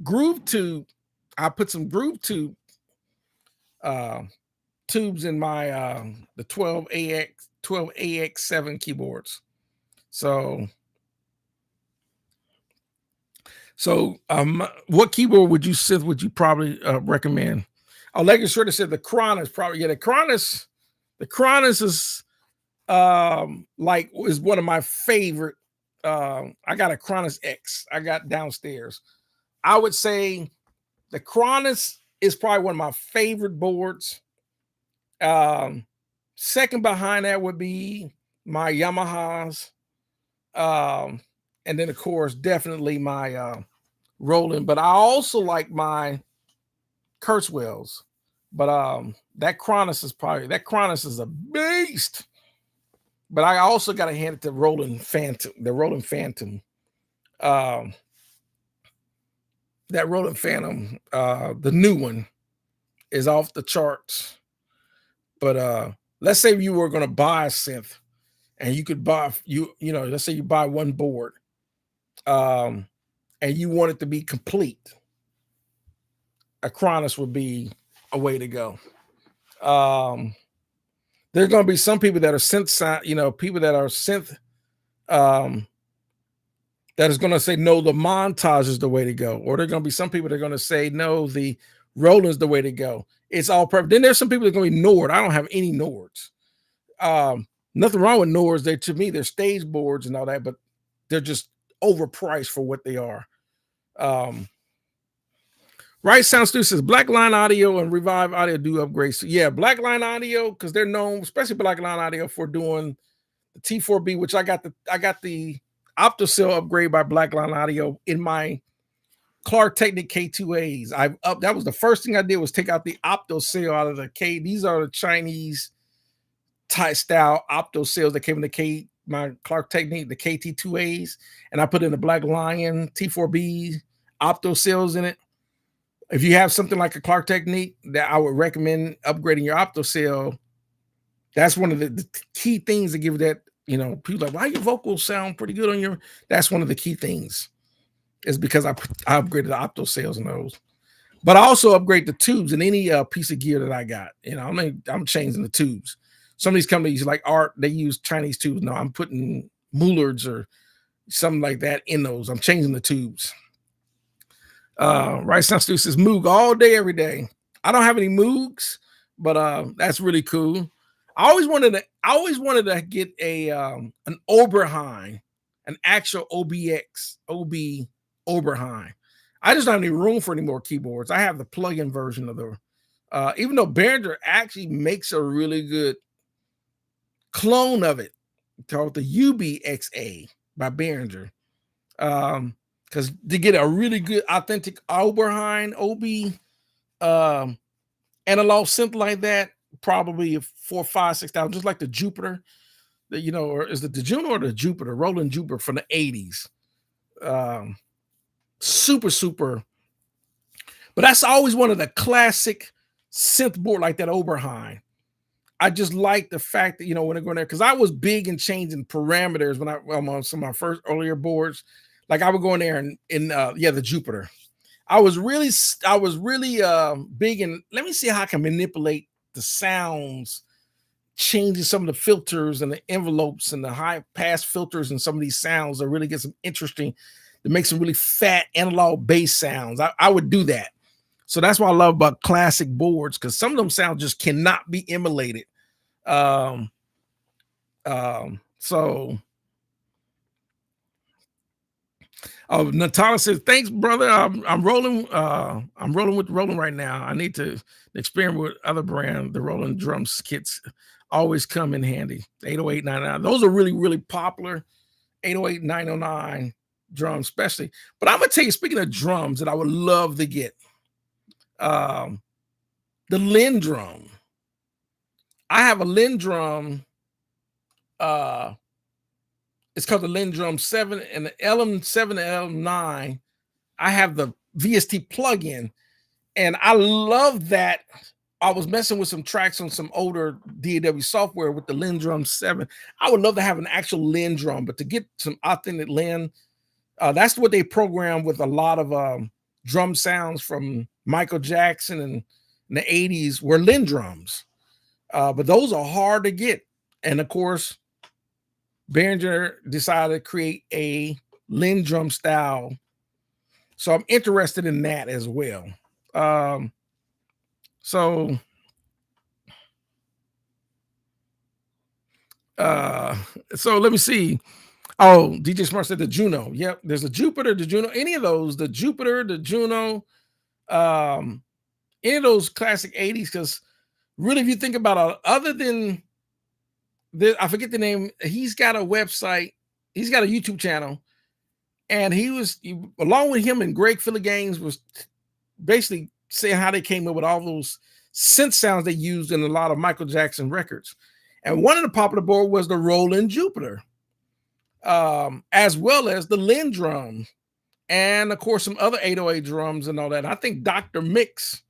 Groove tube. I put some Groove tube tubes in my the 12AX7 keyboards. So what keyboard would you probably recommend? Leggett Shredder said the Cronus probably. Yeah, the Cronus is is one of my favorite. I got a Cronus X I got downstairs. I would say the Cronus is probably one of my favorite boards. Second behind that would be my Yamahas. And then of course, definitely my Roland, but I also like my Kurzweils. But that Cronus is a beast. But I also got to hand it to Roland Phantom, the Roland Phantom. That Roland Phantom, the new one, is off the charts. But let's say you were going to buy a synth, and you could buy let's say you buy one board, and you want it to be complete. A Cronus would be a way to go. There's going to be some people that are synth, people that are synth, that is going to say no, the montage is the way to go, or there are going to be some people that are going to say no, the Roland's the way to go. It's all perfect. Then there's some people that are going to be Nord. I don't have any Nords. Nothing wrong with Nords. They, to me, they're stage boards and all that, but they're just overpriced for what they are. Right Sound Stu says Blackline Audio and Revive Audio do upgrades. So yeah, Blackline Audio, because they're known, especially Blackline Audio, for doing the T4B, which I got the OptoCell upgrade by Blackline Audio in my Clark Technic K2As. That was the first thing I did, was take out the OptoCell out of the K. These are the Chinese type style OptoCells that came in the my Clark Technic, the KT2As, and I put in the Black Lion T4B OptoCells in it. If you have something like a Clark Technique, that I would recommend upgrading your OptoCell. That's one of the key things that give that, people like, why your vocals sound pretty good on your, that's one of the key things, is because I upgraded the OptoCells in those. But I also upgrade the tubes in any piece of gear that I got. I'm changing the tubes. Some of these companies like Art, they use Chinese tubes. No, I'm putting Mueller's or something like that in those. I'm changing the tubes. Right Sound Stu says Moog all day, every day. I don't have any Moogs, but that's really cool. I always wanted to get a an Oberheim, an actual OB Oberheim. I just don't have any room for any more keyboards. I have the plug-in version of the even though Behringer actually makes a really good clone of it called the UBXA by Behringer. Because to get a really good authentic Oberheim OB analog synth like that, probably $4,000, $5,000, $6,000, just like the Jupiter. Or is it the Juno or the Jupiter? Roland Jupiter from the 80s. Super. But that's always one of the classic synth board like that Oberheim. I just like the fact that, when I go in there, because I was big in changing parameters when I'm on some of my first earlier boards. Like I would go in there and the Jupiter. I was really big in, let me see how I can manipulate the sounds, changing some of the filters and the envelopes and the high pass filters and some of these sounds that really get some interesting, to make some really fat analog bass sounds. I would do that. So that's what I love about classic boards, because some of them sounds just cannot be emulated. Natalia says, thanks, brother. I'm rolling. I'm rolling with Roland right now. I need to experiment with other brand. The Roland drums kits always come in handy. 808-909. Those are really, really popular. 808-909 drums, especially. But I'm gonna tell you, speaking of drums that I would love to get, the Linn drum. I have a Linn drum. It's called the Linn Drum 7 and the LM7 and LM9. I have the VST plugin, and I love that. I was messing with some tracks on some older DAW software with the Linn Drum 7. I would love to have an actual Linn drum, but to get some authentic Linn, that's what they program with a lot of drum sounds from Michael Jackson and in the 80s were Linn drums. But those are hard to get. And of course, Behringer decided to create a Linn drum style. So I'm interested in that as well. So let me see. Oh, DJ Smart said the Juno. Yep, there's a Jupiter, the Juno, any of those, the Jupiter, the Juno, any of those classic 80s, because really, if you think about it, other than I forget the name, he's got a website, he's got a YouTube channel, and along with him and Greg Philliganes was basically saying how they came up with all those synth sounds they used in a lot of Michael Jackson records. And one of the popular board was the Roland Jupiter, as well as the Linn drum, and of course some other 808 drums and all that. I think Dr. Mix,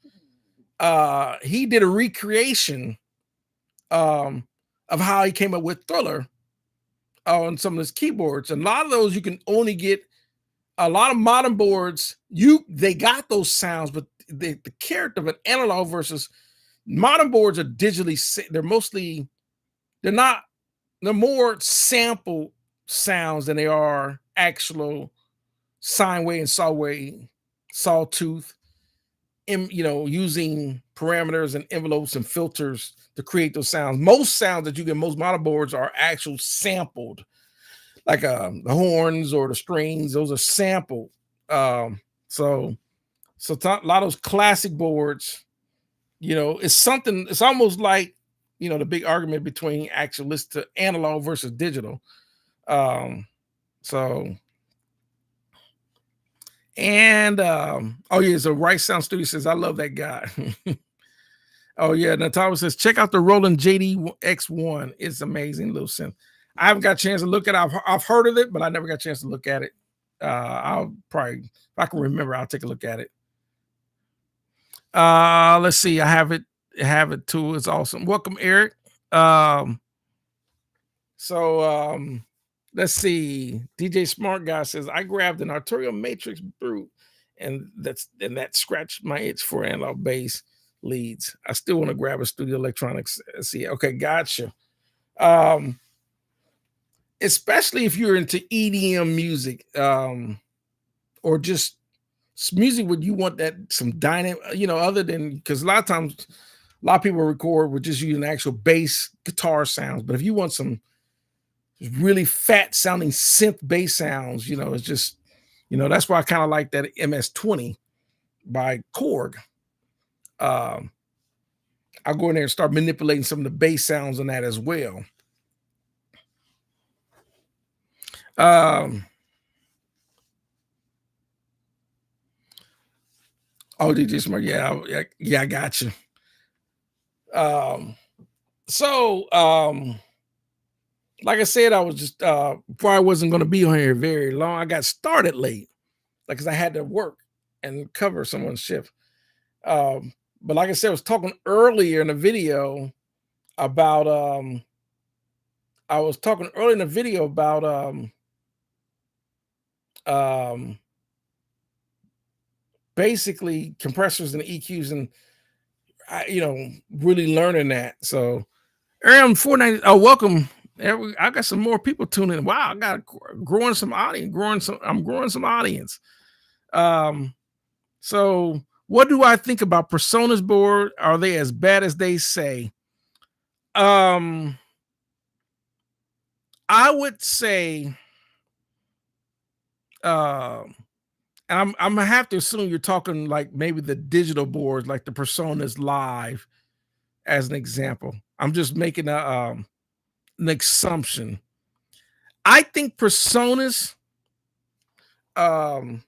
he did a recreation of how he came up with Thriller on some of his keyboards. And a lot of those you can only get, a lot of modern boards, they got those sounds, but the character of an analog versus modern boards are digitally, they're more sample sounds than they are actual sine wave and saw wave, sawtooth, using parameters and envelopes and filters to create those sounds. Most sounds that you get, most model boards are actual sampled, like the horns or the strings. Those are sampled. So a lot of those classic boards, it's something. It's almost like the big argument between actual to analog versus digital. So. And oh yeah, so Right Sound Studio says, I love that guy. Oh yeah, Natalia says, check out the Roland JD X1. It's amazing, little synth. I haven't got a chance to look at it. I've heard of it, but I never got a chance to look at it. I'll probably, if I can remember, I'll take a look at it. Let's see. I have it too. It's awesome. Welcome, Eric. Let's see. DJ Smart Guy says, I grabbed an Arturio Matrix Brute, and that scratched my itch for analog bass leads. I still want to grab a Studio Electronics. See, okay, gotcha. Especially if you're into EDM music, or just music where you want that some dynamic, other than, because a lot of times a lot of people record with just using actual bass guitar sounds. But if you want some really fat sounding synth bass sounds, it's just, that's why I kind of like that MS-20 by Korg. I'll go in there and start manipulating some of the bass sounds on that as well. Oh, DJ Smart, yeah, I got you. Like I said, I was just before I wasn't going to be on here very long. I got started late, because I had to work and cover someone's shift. But like I said, I was talking earlier in the video about basically compressors and EQs, and really learning that. So Aaron 490, oh, welcome. I got some more people tuning in. Wow, I got growing some audience, I'm growing some audience. So what do I think about Personas board? Are they as bad as they say? I would say, and I'm gonna have to assume you're talking like maybe the digital boards, like the Personas Live, as an example. I'm just making an assumption. I think Personas, I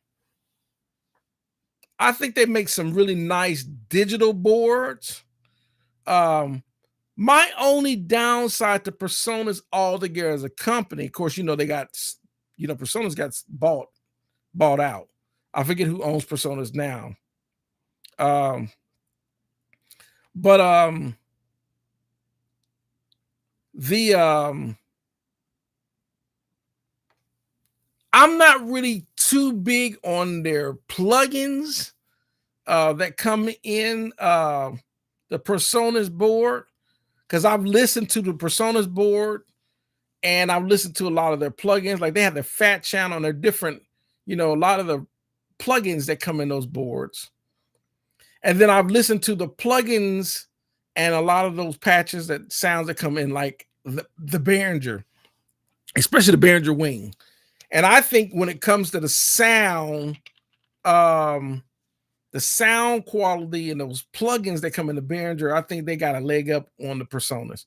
think they make some really nice digital boards. My only downside to Personas altogether as a company, of course, they got, Personas got bought out. I forget who owns Personas now. I'm not really too big on their plugins that come in the Personas board, because I've listened to the Personas board and I've listened to a lot of their plugins. Like they have the Fat Channel and they're different, a lot of the plugins that come in those boards. And then I've listened to the plugins and a lot of those patches that sounds that come in, like the Behringer, especially the Behringer Wing. And I think when it comes to the sound quality and those plugins that come in the Behringer, I think they got a leg up on the Personas.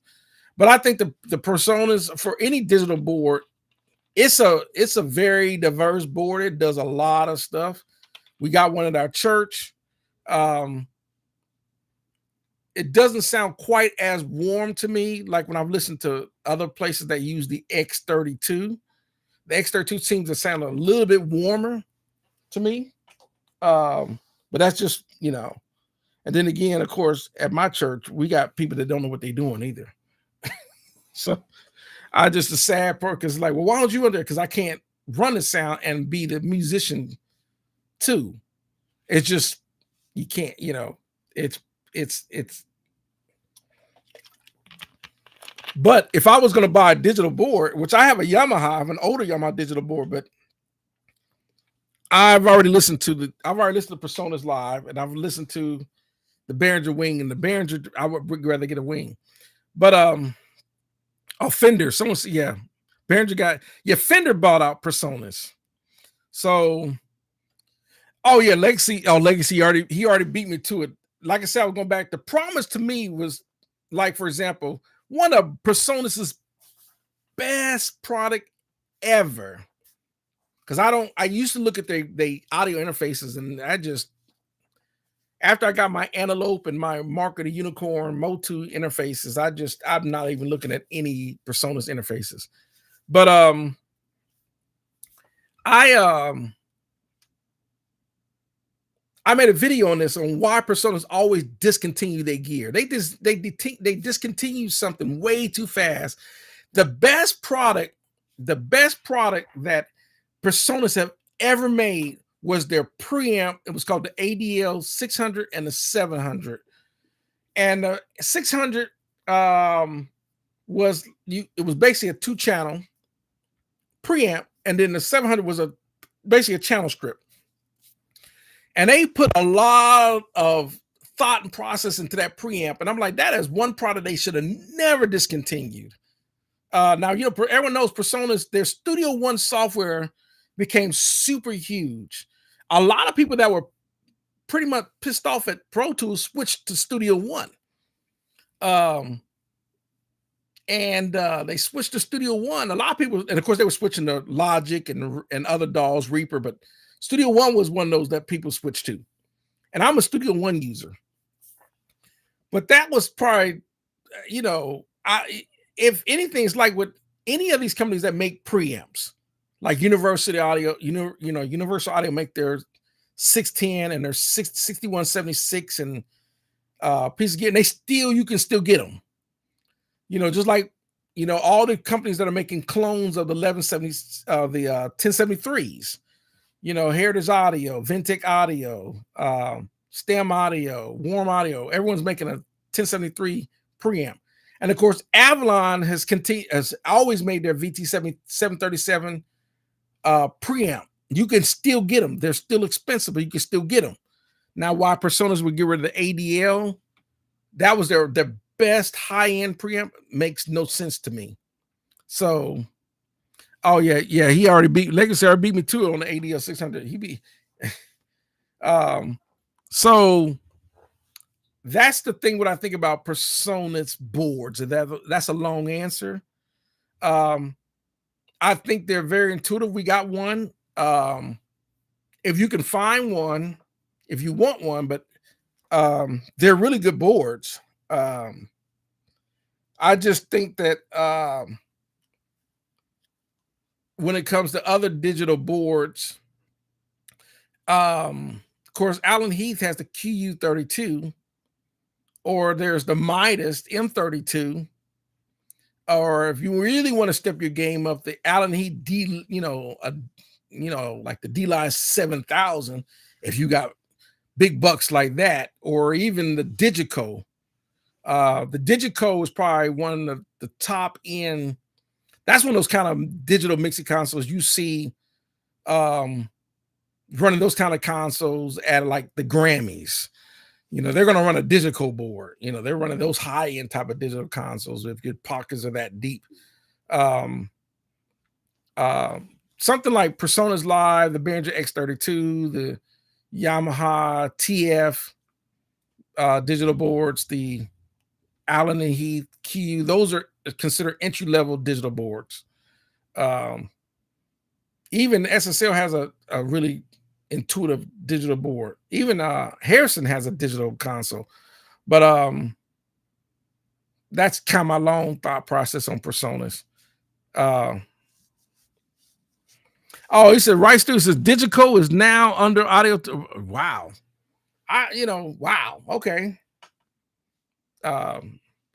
But I think the Personas, for any digital board, it's a very diverse board. It does a lot of stuff. We got one at our church. It doesn't sound quite as warm to me like when I've listened to other places that use the X32. The X32 seems to sound a little bit warmer to me. But that's just, and then again, of course, at my church, we got people that don't know what they're doing either. So I just a sad part, because like, well, why don't you in there? Because I can't run the sound and be the musician too. It's just, you can't, it's but if I was going to buy a digital board, which I have a Yamaha, I have an older Yamaha digital board, but I've already listened to Personas live, and I've listened to the Behringer wing, and the Behringer I would rather get a wing. But Fender, someone said, yeah, Behringer got, yeah, Fender bought out Personas. So oh yeah, Legacy he already beat me to it. Like I said, I was going back. The Promise to me was like, for example, one of Personas's best product ever. Because I used to look at the audio interfaces, and I just, after I got my Antelope and my Mark of the Unicorn Motu interfaces, I'm not even looking at any Personas interfaces. But I made a video on this, on why Personas always discontinue their gear. They discontinue something way too fast. The best product that Personas have ever made was their preamp. It was called the ADL 600 and the 700. And the 600 was basically a 2-channel preamp, and then the 700 was basically a channel script. And they put a lot of thought and process into that preamp. And I'm like, that is one product they should have never discontinued. Now, everyone knows Personas, their Studio One software became super huge. A lot of people that were pretty much pissed off at Pro Tools switched to Studio One. And they switched to Studio One. A lot of people, and of course, they were switching to Logic and other DAWs, Reaper, but Studio One was one of those that people switched to. And I'm a Studio One user. But that was probably, if anything, it's like with any of these companies that make preamps, like Universal Audio, Universal Audio make their 610 and their 6176 and pieces of gear, and you can still get them. Just like, all the companies that are making clones of the 1073s, Heritage Audio, Ventec Audio, STEM Audio, Warm Audio, everyone's making a 1073 preamp. And of course, Avalon has always made their VT737 preamp. You can still get them. They're still expensive, but you can still get them. Now, why Personas would get rid of the ADL, that was their best high-end preamp, makes no sense to me. So, oh yeah, he already Legacy already beat me too on the ADL 600. He beat so that's the thing what I think about Personas boards. That's a long answer. I think they're very intuitive. We got one. If you can find one, if you want one, but they're really good boards. I just think that when it comes to other digital boards, of course, Alan Heath has the QU32, or there's the Midas M32, or if you really want to step your game up, the Alan Heath D, like the D-Line 7000, if you got big bucks like that, or even the Digico. The Digico is probably one of the top end. That's one of those kind of digital mixing consoles you see running those kind of consoles at like the Grammys. They're going to run a Digico board. They're running those high-end type of digital consoles if your pockets are that deep. Something like Personas Live, the Behringer X32, the Yamaha TF digital boards, the Allen and Heath Q, those are considered entry-level digital boards. Even SSL has a really intuitive digital board. Even Harrison has a digital console. But that's kind of my long thought process on Personas. He said Rice Stu says Digico is now under audio. Wow. Wow. Okay.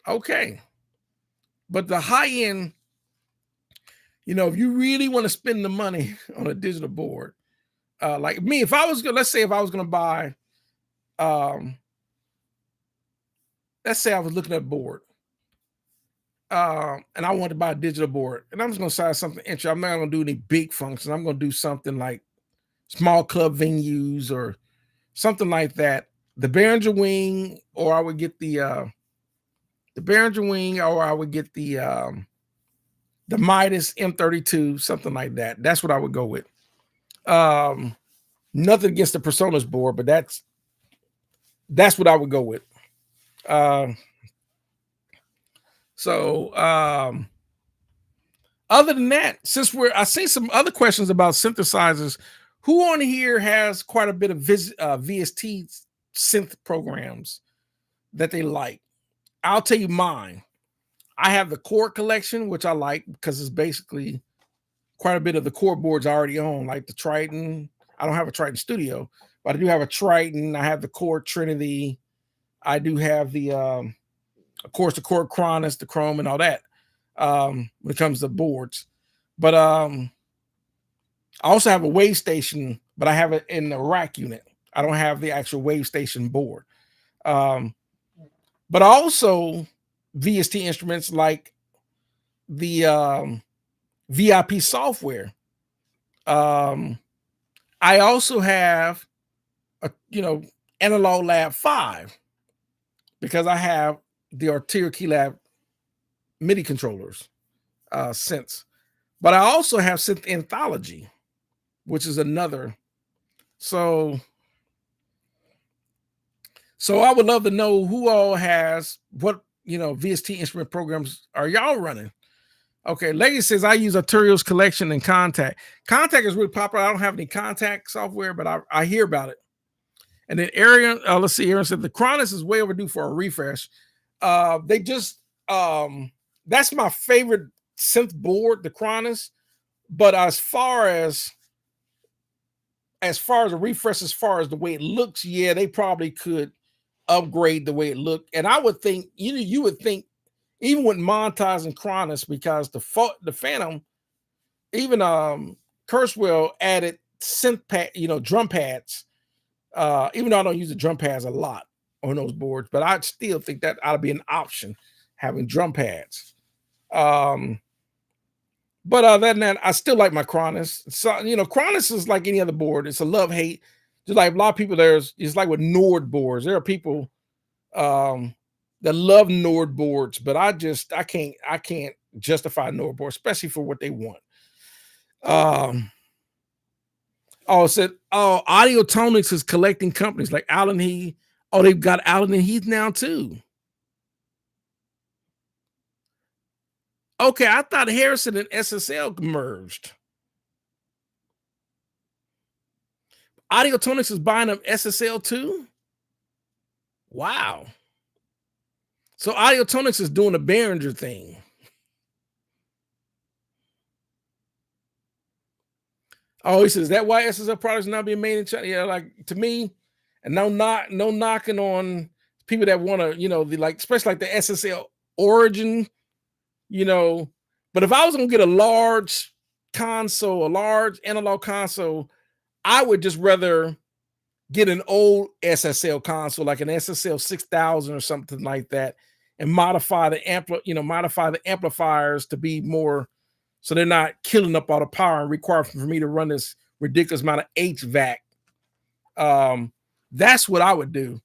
Okay. But the high end, if you really want to spend the money on a digital board, like me, let's say I was going to buy, let's say I was looking at a board, and I wanted to buy a digital board, and I'm just going to size something interesting. I'm not going to do any big functions. I'm going to do something like, small club venues or something like that. The Behringer Wing, or I would get the Behringer Wing, or I would get the Midas M32, something like that. That's what I would go with. Um, Nothing against the Personas board, but that's what I would go with. Uh, so other than that, since I see some other questions about synthesizers, who on here has quite a bit of VST synth programs that they like? I'll tell you mine. I have the Chord collection, which I like because it's basically quite a bit of the Chord boards I already own, like the Triton. I don't have a Triton Studio, but I do have a Triton. I have the Chord Trinity. I do have of course, the Chord Cronus, the Chrome, and all that when it comes to boards. But I also have a Wave Station, but I have it in the rack unit. I don't have the actual Wave Station board. But also VST instruments like the VIP software. I also have Analog Lab 5 because I have the Arturia Keylab MIDI controllers synths. But I also have Synth Anthology, which is another. So I would love to know who all has what VST instrument programs are y'all running. Okay, Legacy says I use Arturio's collection and Contact. Contact is really popular. I don't have any Contact software, but I hear about it. And then Aaron, let's see, Aaron said the Cronus is way overdue for a refresh. They just that's my favorite synth board, the Cronus. But as far as a refresh, as far as the way it looks, yeah, they probably could upgrade the way it looked. And I would think you would think even with Montage and Cronus, because the Phantom, even Kurzweil added synth pad, drum pads. Even though I don't use the drum pads a lot on those boards, but I still think that ought to be an option, having drum pads. But other than that, I still like my Cronus. So, Cronus is like any other board. It's a love-hate. Just like a lot of people, it's like with Nord boards. There are people that love Nord boards, but I can't justify Nord boards, especially for what they want. It said, Audiotonics is collecting companies like Allen Heath. Oh, they've got Allen and Heath now too. Okay, I thought Harrison and SSL merged. Audiotonics is buying up SSL too? Wow. So Audiotonics is doing a Behringer thing. Oh, he says, is that why SSL products are not being made in China? Yeah, like to me, and no knocking on people that want to, especially like the SSL Origin, but if I was gonna get a large console, a large analog console, I would just rather get an old SSL console, like an SSL 6000 or something like that, and modify the amplifiers to be more, so they're not killing up all the power and require for me to run this ridiculous amount of HVAC. That's what I would do.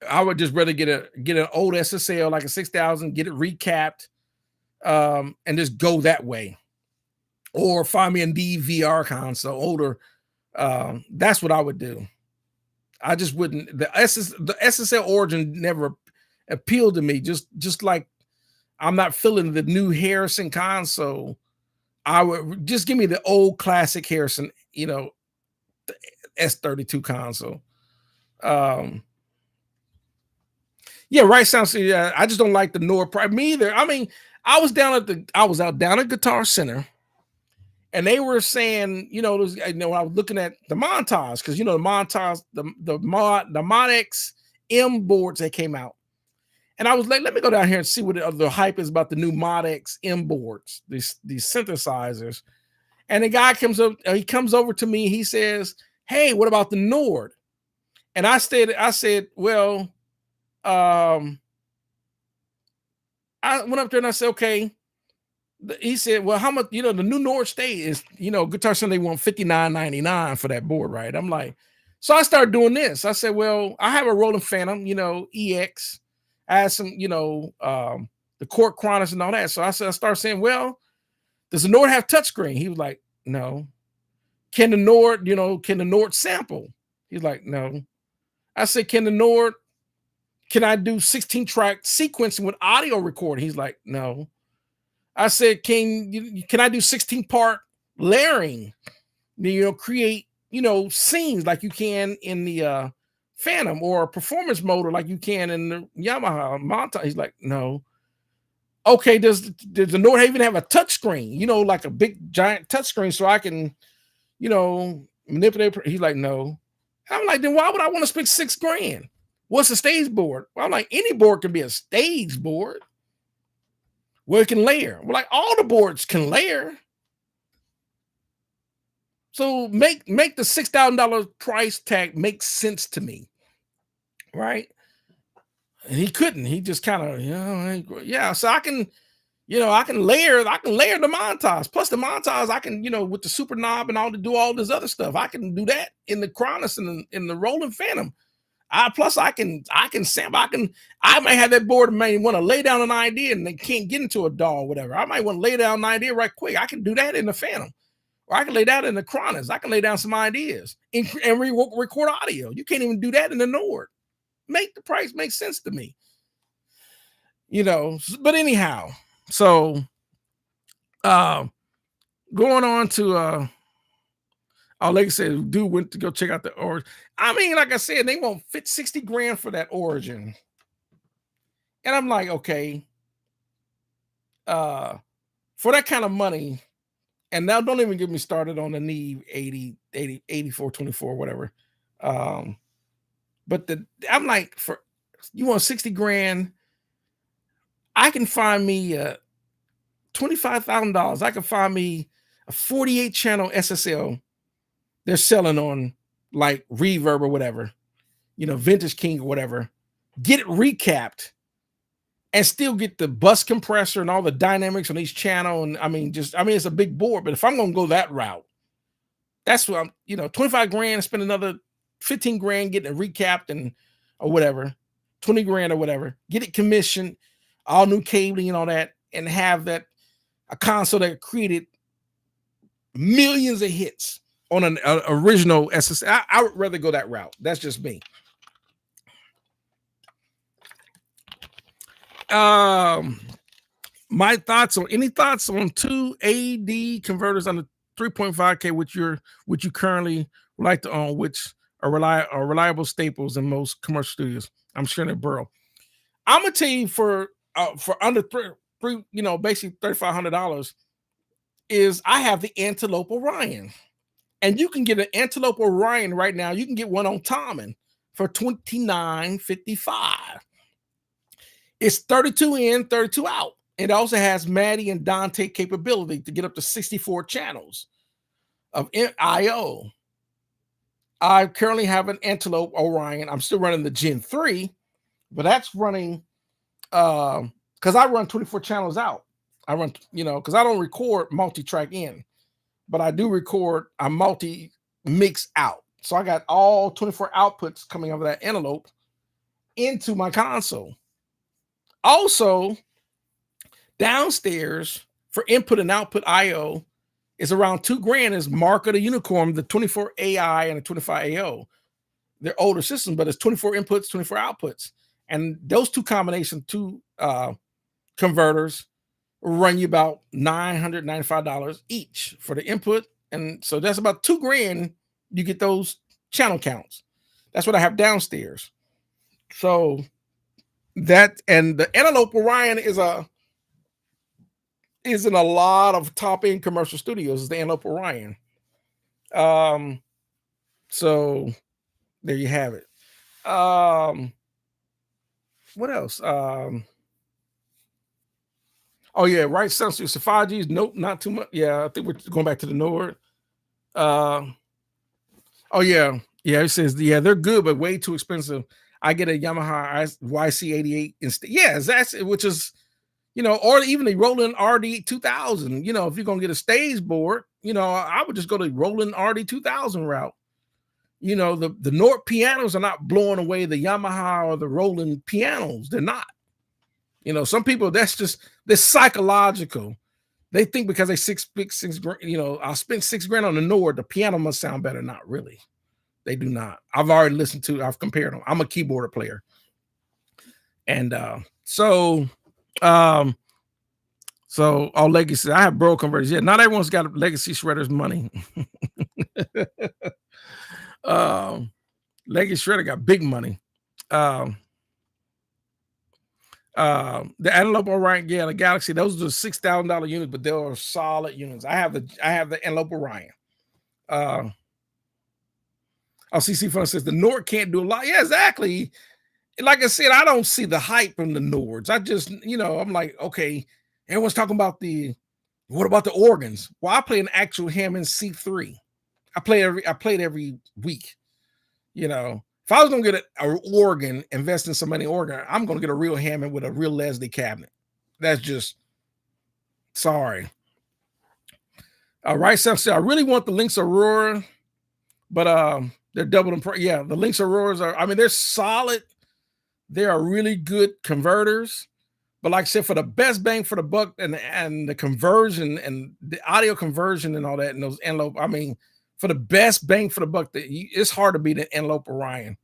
I would just rather get an old SSL like a 6000, get it recapped, and just go that way, or find me a DVR console older. That's what I would do. I just wouldn't. The SSL Origin never appealed to me. Just like I'm not feeling the new Harrison console. I would just give me the old classic Harrison, the S32 console. Yeah, right. Sounds. Yeah, I just don't like the Nord Prime. Me either. I mean, I was out down at Guitar Center, and they were saying, when I was looking at the Montage, because the Montage, the Mod X M boards that came out, and I was like, let me go down here and see what the hype is about the new Mod X M boards, these synthesizers. And the guy comes over to me. He says, "Hey, what about the Nord?" And I said, well, I went up there and I said, okay, He said, "Well, how much? You know, the new Nord State is, Guitar Center, they want $59.99 for that board, right?" I'm like, so I started doing this. I said, "Well, I have a Roland Phantom, EX. I had some, the Korg Chronos and all that." So I started saying, "Well, does the Nord have touchscreen?" He was like, "No." Can the Nord sample? He's like, "No." I said, can I do 16 track sequencing with audio recording? He's like, "No." I said, can I do 16 part layering? Create, scenes like you can in the Phantom, or a performance motor like you can in the Yamaha Montage. He's like, "No." Okay, does the Nord even have a touch screen? Like a big giant touch screen, so I can, manipulate. He's like, "No." I'm like, "Then why would I want to spend $6,000? What's a stage board?" Well, I'm like, any board can be a stage board where it can layer. Well, like, all the boards can layer. So make the $6,000 price tag make sense to me, right? And he couldn't. He just kind of, yeah. So I can layer the montage. Plus the montage, I can, with the super knob and all to do all this other stuff. I can do that in the Chronos and in the Roland Phantom. I can sample. I might have that board and may want to lay down an idea and they can't get into a DAW or whatever. I might want to lay down an idea right quick. I can do that in the Phantom. Or I can lay down in the Chronos. I can lay down some ideas and record audio. You can't even do that in the Nord. Make the price make sense to me. But anyhow, so going on to like I said, dude went to go check out the Origin. I mean, like I said, they won't fit 60 grand for that Origin. And I'm like, okay, for that kind of money, and now don't even get me started on the Neve 8424, whatever. But I'm like, for you want 60 grand, I can find me $25,000. I can find me a 48 channel SSL. They're selling on like Reverb or whatever, Vintage King or whatever. Get it recapped and still get the bus compressor and all the dynamics on each channel. And it's a big board, but if I'm going to go that route, that's what I'm, 25 grand, spend another 15 grand getting it recapped and or whatever, 20 grand or whatever, get it commissioned, all new cabling and all that, and have that a console that created millions of hits on an original SSL. I would rather go that route. That's just me. My thoughts on two AD converters on the 3.5K, which you currently would like to own, which are reliable staples in most commercial studios. I'm sure they burrow. I'm gonna tell you for under three, basically $3,500 is I have the Antelope Orion, and you can get an Antelope Orion right now. You can get one on Thomann for $29.55. It's 32 in, 32 out. It also has Maddie and Dante capability to get up to 64 channels of I/O. I currently have an Antelope Orion. I'm still running the Gen 3, but that's running because I run 24 channels out. I run, because I don't record multi-track in, but I do record a multi-mix out. So I got all 24 outputs coming over that Antelope into my console. Also, downstairs for input and output I/O is around $2,000 is Mark of the Unicorn, the 24 AI and the 25 AO. They're older systems, but it's 24 inputs, 24 outputs. And those two combinations, converters run you about $995 each for the input. And so that's about $2,000. You get those channel counts. That's what I have downstairs. So that, and the Antelope Orion is in a lot of top end commercial studios, is the Antelope Orion. So there you have it. What else? Oh yeah, right. Sensor Safaji's. Nope, not too much. Yeah, I think we're going back to the Nord. Oh yeah. It says they're good, but way too expensive. I get a Yamaha YC88 instead. Yeah, that's which is, or even the Roland RD 2000. If you're gonna get a stage board, I would just go to Roland RD 2000 route. The Nord pianos are not blowing away the Yamaha or the Roland pianos. They're not. Some people, that's psychological. They think because they six grand, I'll spend $6,000 on the Nord, the piano must sound better. Not really. They do not. I've compared them. I'm a keyboard player. And so all legacy. I have bro converters. Yeah, not everyone's got legacy shredders money. Legacy shredder got big money. The Antelope Orion, the Galaxy, those are $6,000 units, but they are solid units. I have the Antelope Orion. CC Fun says the Nord can't do a lot. Yeah, exactly. Like I said, I don't see the hype in the Nords. I just, I'm like, okay, everyone's talking about what about the organs? Well, I play an actual Hammond C3. I play it every week. If I was gonna get an organ, invest in some money organ, I'm gonna get a real Hammond with a real Leslie cabinet. That's just sorry. All right, so I really want the Lynx Aurora, but they're double in price. Yeah, the Lynx Auroras they're solid. They are really good converters. But like I said, for the best bang for the buck and the conversion and the audio conversion and all that, and those Antelope, for the best bang for the buck, it's hard to beat an Antelope Orion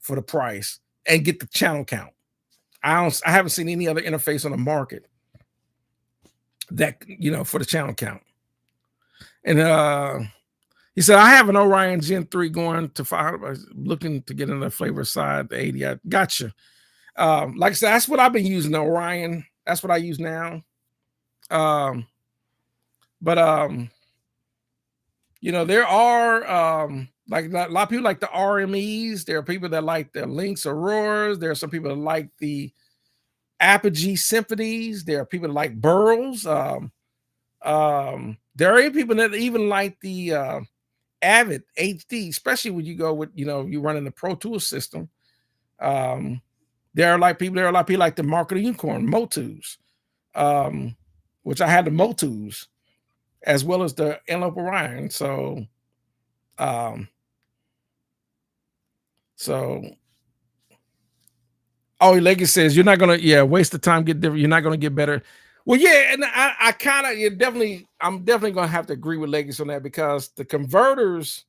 for the price and get the channel count. I haven't seen any other interface on the market that, for the channel count. And he said, I have an Orion Gen 3 going to 500, looking to get in the flavor side, the 80. I gotcha. Like I said, that's what I've been using, the Orion. That's what I use now. There are like a lot of people like the RMEs. There are people that like the Lynx Auroras. There are some people that like the Apogee Symphonies. There are people that like Burls. There are people that even like the Avid HD, especially when you go with, you run in the Pro Tools system. There are a lot of people like the Mark of the Unicorn, Motus, which I had the Motus, as well as the Antelope Orion. So Legacy says you're not gonna waste the time, get different. You're not gonna get better. Well, yeah, and I'm definitely gonna have to agree with Legacy on that, because the converters,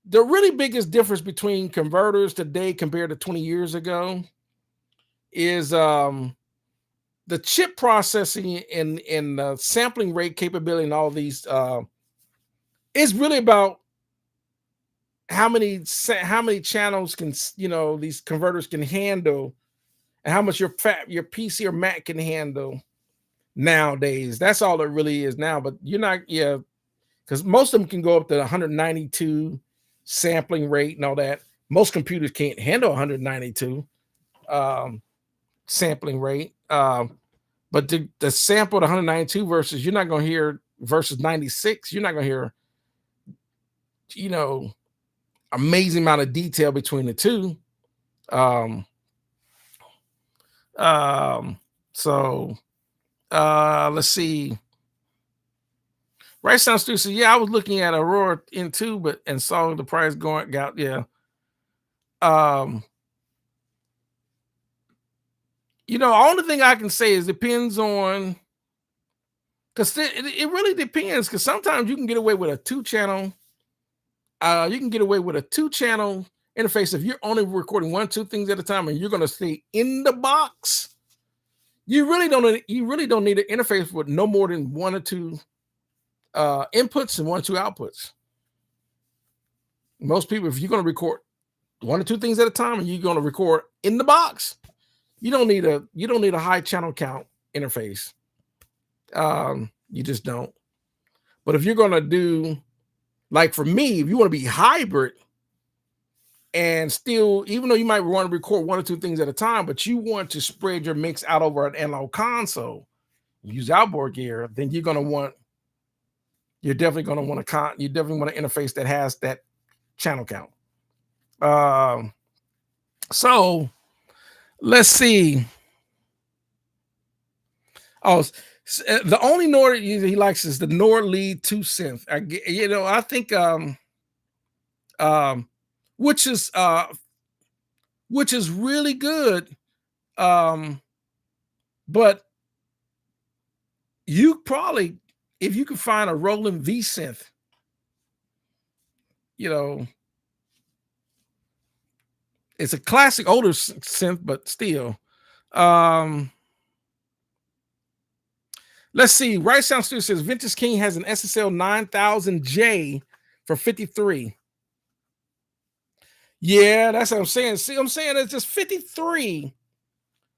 the really biggest difference between converters today compared to 20 years ago is the chip processing and sampling rate capability and all these. It's really about how many channels can these converters can handle, and how much your PC or Mac can handle nowadays. That's all it really is now. But you're not, because most of them can go up to 192 sampling rate and all that. Most computers can't handle 192 sampling rate. But the sample at 192 versus you're not going to hear versus 96, you're not going to hear, amazing amount of detail between the two. Let's see. Right Sound Stu says, I was looking at Aurora N2, and saw the price going out. Yeah. Only thing I can say is depends on, because it really depends, because sometimes you can get away with a two-channel. You can get away with a two-channel interface if you're only recording 1-2 things at a time, and you're going to stay in the box. You really don't need an interface with no more than 1 or 2 inputs and 1 or 2 outputs. Most people, if you're going to record 1 or 2 things at a time and you're going to record in the box, you don't need a high channel count interface. You just don't. But if you're going to do, like for me, if you want to be hybrid and still, even though you might want to record 1 or 2 things at a time, but you want to spread your mix out over an analog console, use outboard gear, then you're definitely going to want an interface that has that channel count. So let's see. Oh, the only Nord he likes is the Nord Lead 2 synth. I think um which is really good. Um, but you probably, if you could find a Roland V synth, you know, it's a classic older synth, but still. Um, let's see. Right Sound Studio says Vintage King has an SSL 9000J for 53. Yeah, that's what I'm saying. See, I'm saying it's just 53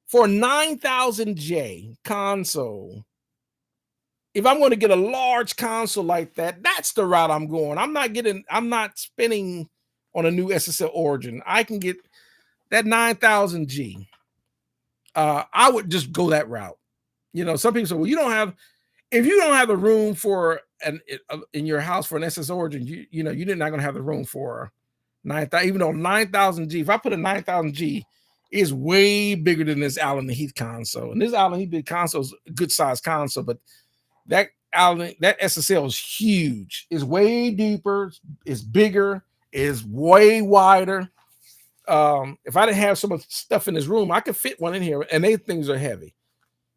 for 9000J console. If I'm going to get a large console like that, that's the route I'm going. I'm not spending on a new SSL Origin. I can get that 9000G. I would just go that route. Some people say, well, if you don't have the room for in your house for an SS Origin, you're not going to have the room for 9,000, even though 9000G, if I put a 9000G, is way bigger than this Allen Heath console. And this Allen Heath console is a good sized console, but that SSL is huge. It's way deeper, it's bigger, it's way wider. If I didn't have so much stuff in this room, I could fit one in here, and these things are heavy.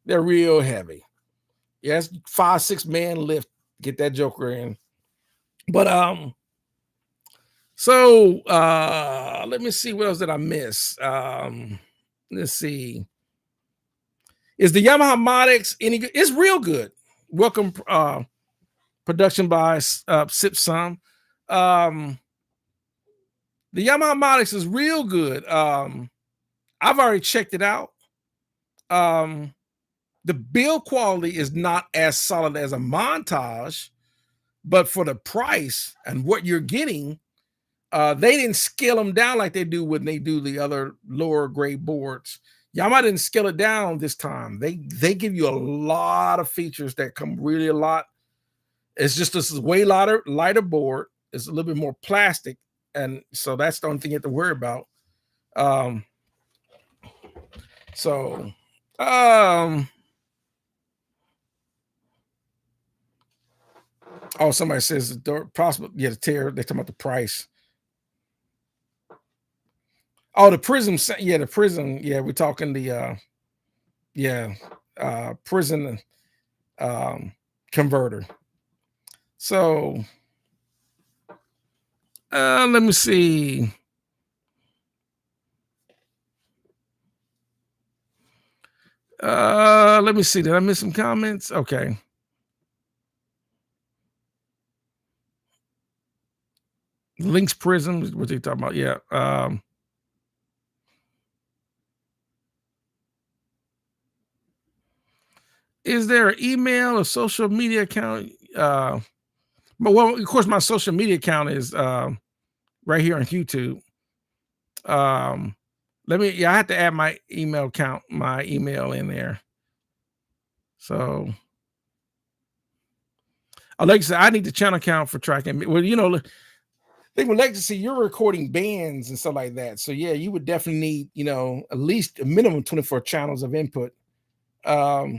They're real heavy. Yes, 5-6 man lift, get that joker in. But let me see what else did I miss. Let's see. Is the Yamaha Modix any good? It's real good. Welcome production by Sip Some. The Yamaha Modix is real good. I've already checked it out. The build quality is not as solid as a Montage, but for the price and what you're getting, they didn't scale them down like they do when they do the other lower grade boards. Yamaha didn't scale it down this time. They give you a lot of features that come really a lot. It's just this is way lighter board. It's a little bit more plastic, and so that's the only thing you have to worry about. Oh, somebody says the possible, the tear. They're talking about the price. Oh, the Prism, the Prism. Yeah, we're talking the Prism converter. So let me see. Let me see. Did I miss some comments? Okay. Lynx Prism is what they talking about. Yeah. Is there an email or social media account? But well, of course, my social media account is right here on YouTube. I have to add my email in there. So, Alexa, I need the channel count for tracking. Well, think with Legacy, you're recording bands and stuff like that. So yeah, you would definitely need, at least a minimum 24 channels of input. Not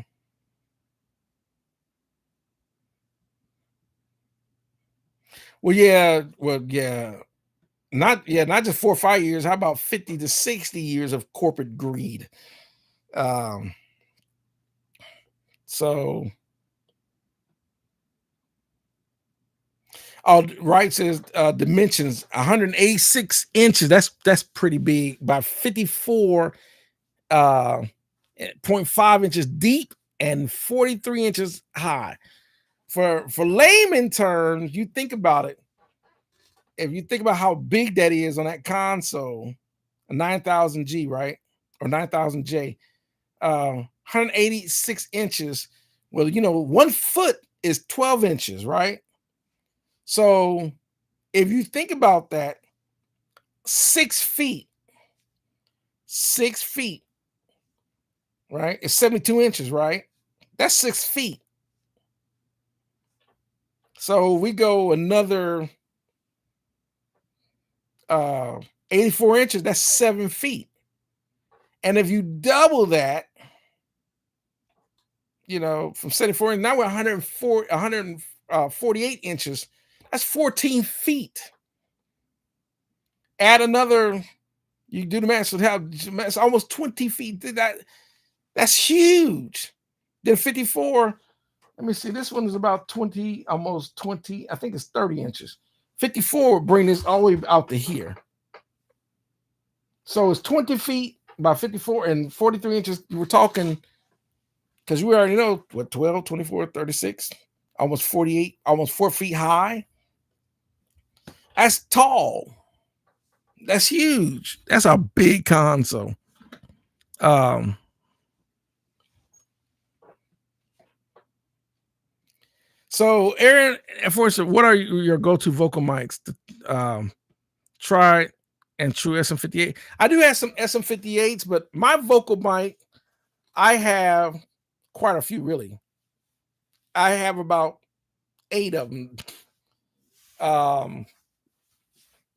just 4 or 5 years. How about 50 to 60 years of corporate greed? So right says dimensions 186 inches. That's pretty big by 54 0.5 inches deep and 43 inches high. For layman terms, you think about it. If you think about how big that is on that console, a 9000G, right? Or 9000J, 186 inches. Well, 1 foot is 12 inches, right? So if you think about that, 6 feet, right? It's 72 inches, right? That's 6 feet. So we go another 84 inches, that's 7 feet. And if you double that, you know, from 74, and now we're 104, 148 inches. That's 14 feet. Add another, you do the math, so have it's almost 20 feet. That's huge. Then 54. Let me see. This one is about 20, almost 20. I think it's 30 inches. 54 would bring this all the way out to here. So it's 20 feet by 54 and 43 inches. We're talking, because we already know what, 12, 24, 36, almost 48, almost 4 feet high. That's tall. That's huge. That's a big console. So Aaron, for instance, what are your go-to vocal mics? Try and true SM58. I do have some SM58s, but my vocal mic, I have quite a few, really. I have about 8 of them.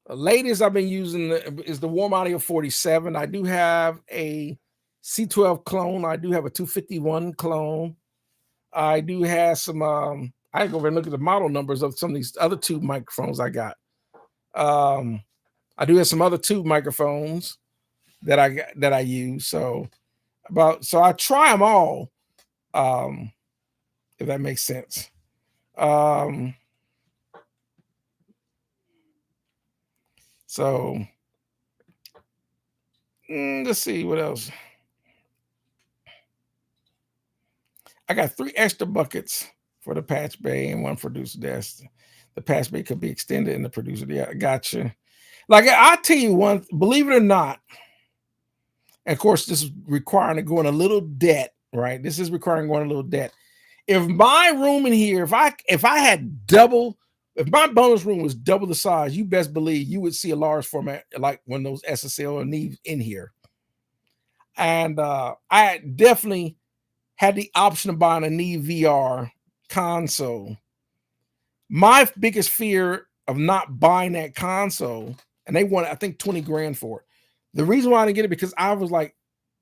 Latest I've been using is the Warm Audio 47. I do have a C12 clone. I do have a 251 clone. I do have some, I go over and look at the model numbers of some of these other tube microphones I got. I do have some other tube microphones that I use. So I try them all, if that makes sense. So let's see what else. I got 3 extra buckets for the patch bay and 1 producer desk. The patch bay could be extended in the producer. Yeah, I gotcha. Like I tell you one, believe it or not, and of course, this is requiring to go in a little debt, right? This is requiring going a little debt. If my room in here, if I had double, if my bonus room was double the size, you best believe you would see a large format like one of those SSL or Neve in here. And I definitely had the option of buying a Neve VR console. My biggest fear of not buying that console, and they wanted, I think, 20 grand for it. The reason why I didn't get it because I was like,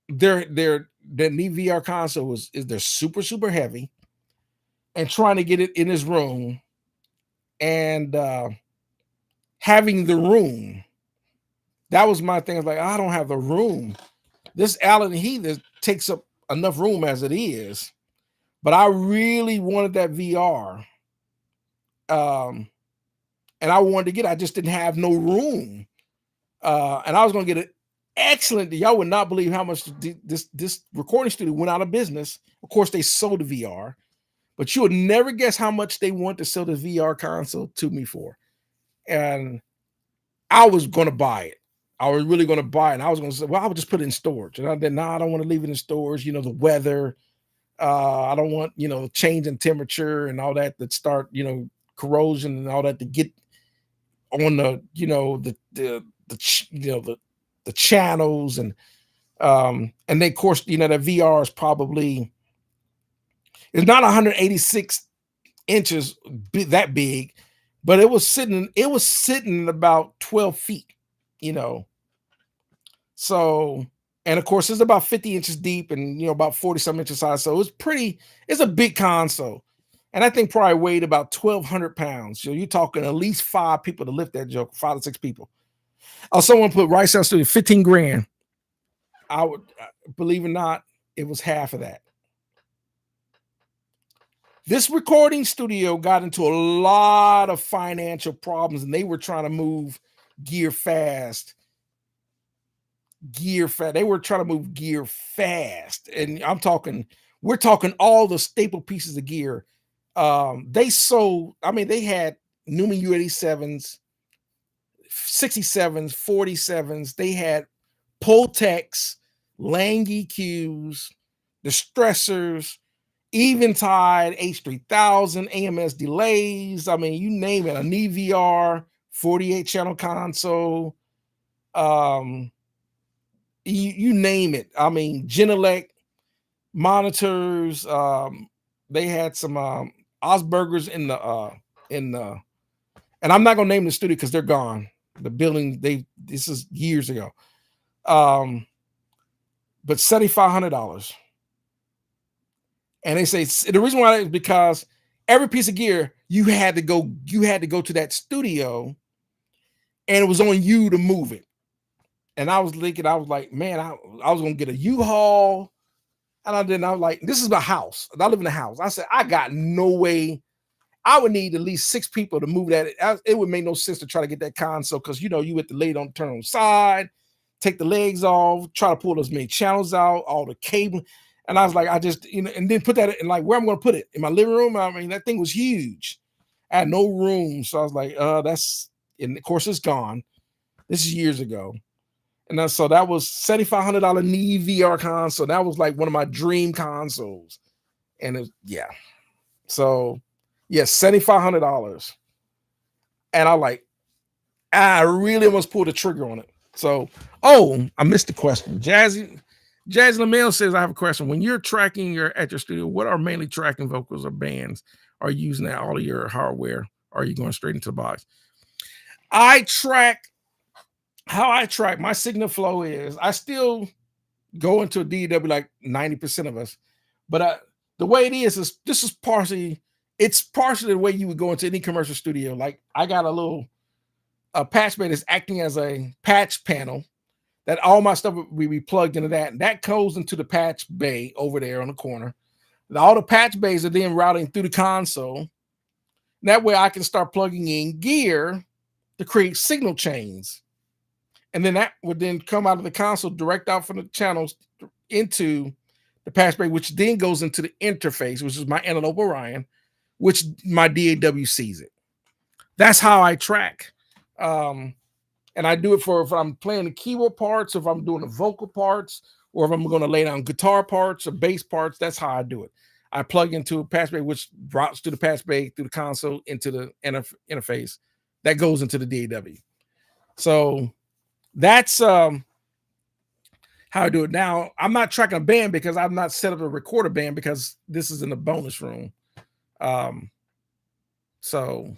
the Neve VR console they're super, super heavy, and trying to get it in his room and having the room. That was my thing. I was like, I don't have the room. This Allen Heath takes up enough room as it is, but I really wanted that VR. And I wanted to get it. I just didn't have no room. And I was going to get an excellent. Y'all would not believe how much this recording studio went out of business. Of course, they sold the VR, but you would never guess how much they want to sell the VR console to me for. And I was going to buy it. I was really going to buy it. And I was going to say, well, I would just put it in storage. And I did, I don't want to leave it in storage. You know, the weather. I don't want, change in temperature and all that start, corrosion and all that to get on the, the channels and then of course, the VR is probably, it's not 186 inches that big, but it was sitting at about 12 feet, so, and of course it's about 50 inches deep and about 40 some inches high, so it's a big console, and I think probably weighed about 1,200 pounds. So you're talking at least 5 people to lift that joke, 5 to 6 people. Someone put Right Sound Studio 15 grand. I would, believe it or not, it was half of that. This recording studio got into a lot of financial problems, and they were trying to move gear fast. They were trying to move gear fast, and we're talking all the staple pieces of gear. They sold. I mean, they had Newman U87s, 67s, 47s. They had Pultecs, Lang EQs, the stressors, Eventide, H3000, AMS delays. I mean, you name it. A Neve VR, 48 channel console. You name it. I mean, Genelec monitors. They had some Osbergers in the and I'm not gonna name the studio because they're gone. The building, this is years ago. But $7,500. And they say the reason why is because every piece of gear you had to go to that studio, and it was on you to move it. And I was thinking, I was like, man, I was gonna get a U-Haul. And I was like, this is my house. I live in a house. I said, I got no way. I would need at least 6 people to move that. It would make no sense to try to get that console because you have to lay it on turn on the side, take the legs off, try to pull as many channels out, all the cable. And I was like, I just, and then put that in like where I'm going to put it in my living room. I mean, that thing was huge. I had no room. So I was like, and of course it's gone. This is years ago. And so that was $7,500 knee VR console. That was like one of my dream consoles. And yeah. So yes, $7,500. And I really almost pulled the trigger on it. So, I missed the question. Jazzy LaMail says, I have a question. When you're tracking at your studio, what are mainly tracking vocals or bands? Are you using all of your hardware? Or are you going straight into the box? How I track my signal flow is I still go into a DAW like 90% of us, but the way it is this is partially the way you would go into any commercial studio. Like I got a patch bay that's acting as a patch panel that all my stuff will be plugged into that. And that goes into the patch bay over there on the corner. And all the patch bays are then routing through the console. That way I can start plugging in gear to create signal chains. And then that would then come out of the console, direct out from the channels into the patch bay, which then goes into the interface, which is my Antelope Orion, which my DAW sees it. That's how I track. And I do it for if I'm playing the keyboard parts, if I'm doing the vocal parts, or if I'm going to lay down guitar parts or bass parts. That's how I do it. I plug into a patch bay, which routes to the patch bay through the console into the interface that goes into the DAW. So that's how I do it. Now, I'm not tracking a band because I've not set up a recorder band because this is in the bonus room. So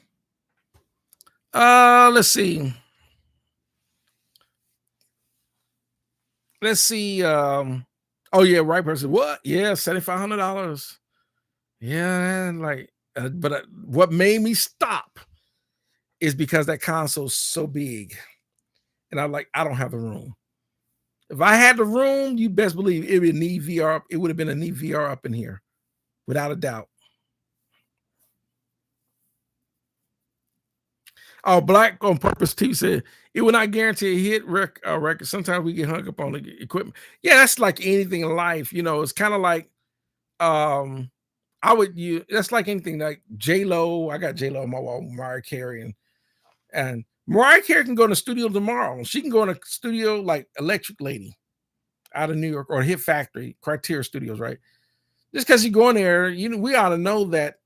let's see. Oh yeah, right person. What? Yeah, $7,500. Yeah, but what made me stop is because that console's so big, and I don't have the room. If I had the room, you best believe it would need VR. It would have been a neat VR up in here, without a doubt. Oh, Black on Purpose T said it will not guarantee a hit record. Sometimes we get hung up on the equipment. Yeah, that's like anything in life. It's kind of like that's like anything like J-Lo. I got J-Lo on my wall, Mariah Carey, and Mariah Carey can go in the studio tomorrow. She can go in a studio like Electric Lady out of New York or Hit Factory, Criteria Studios, right? Just because you go in there, we ought to know that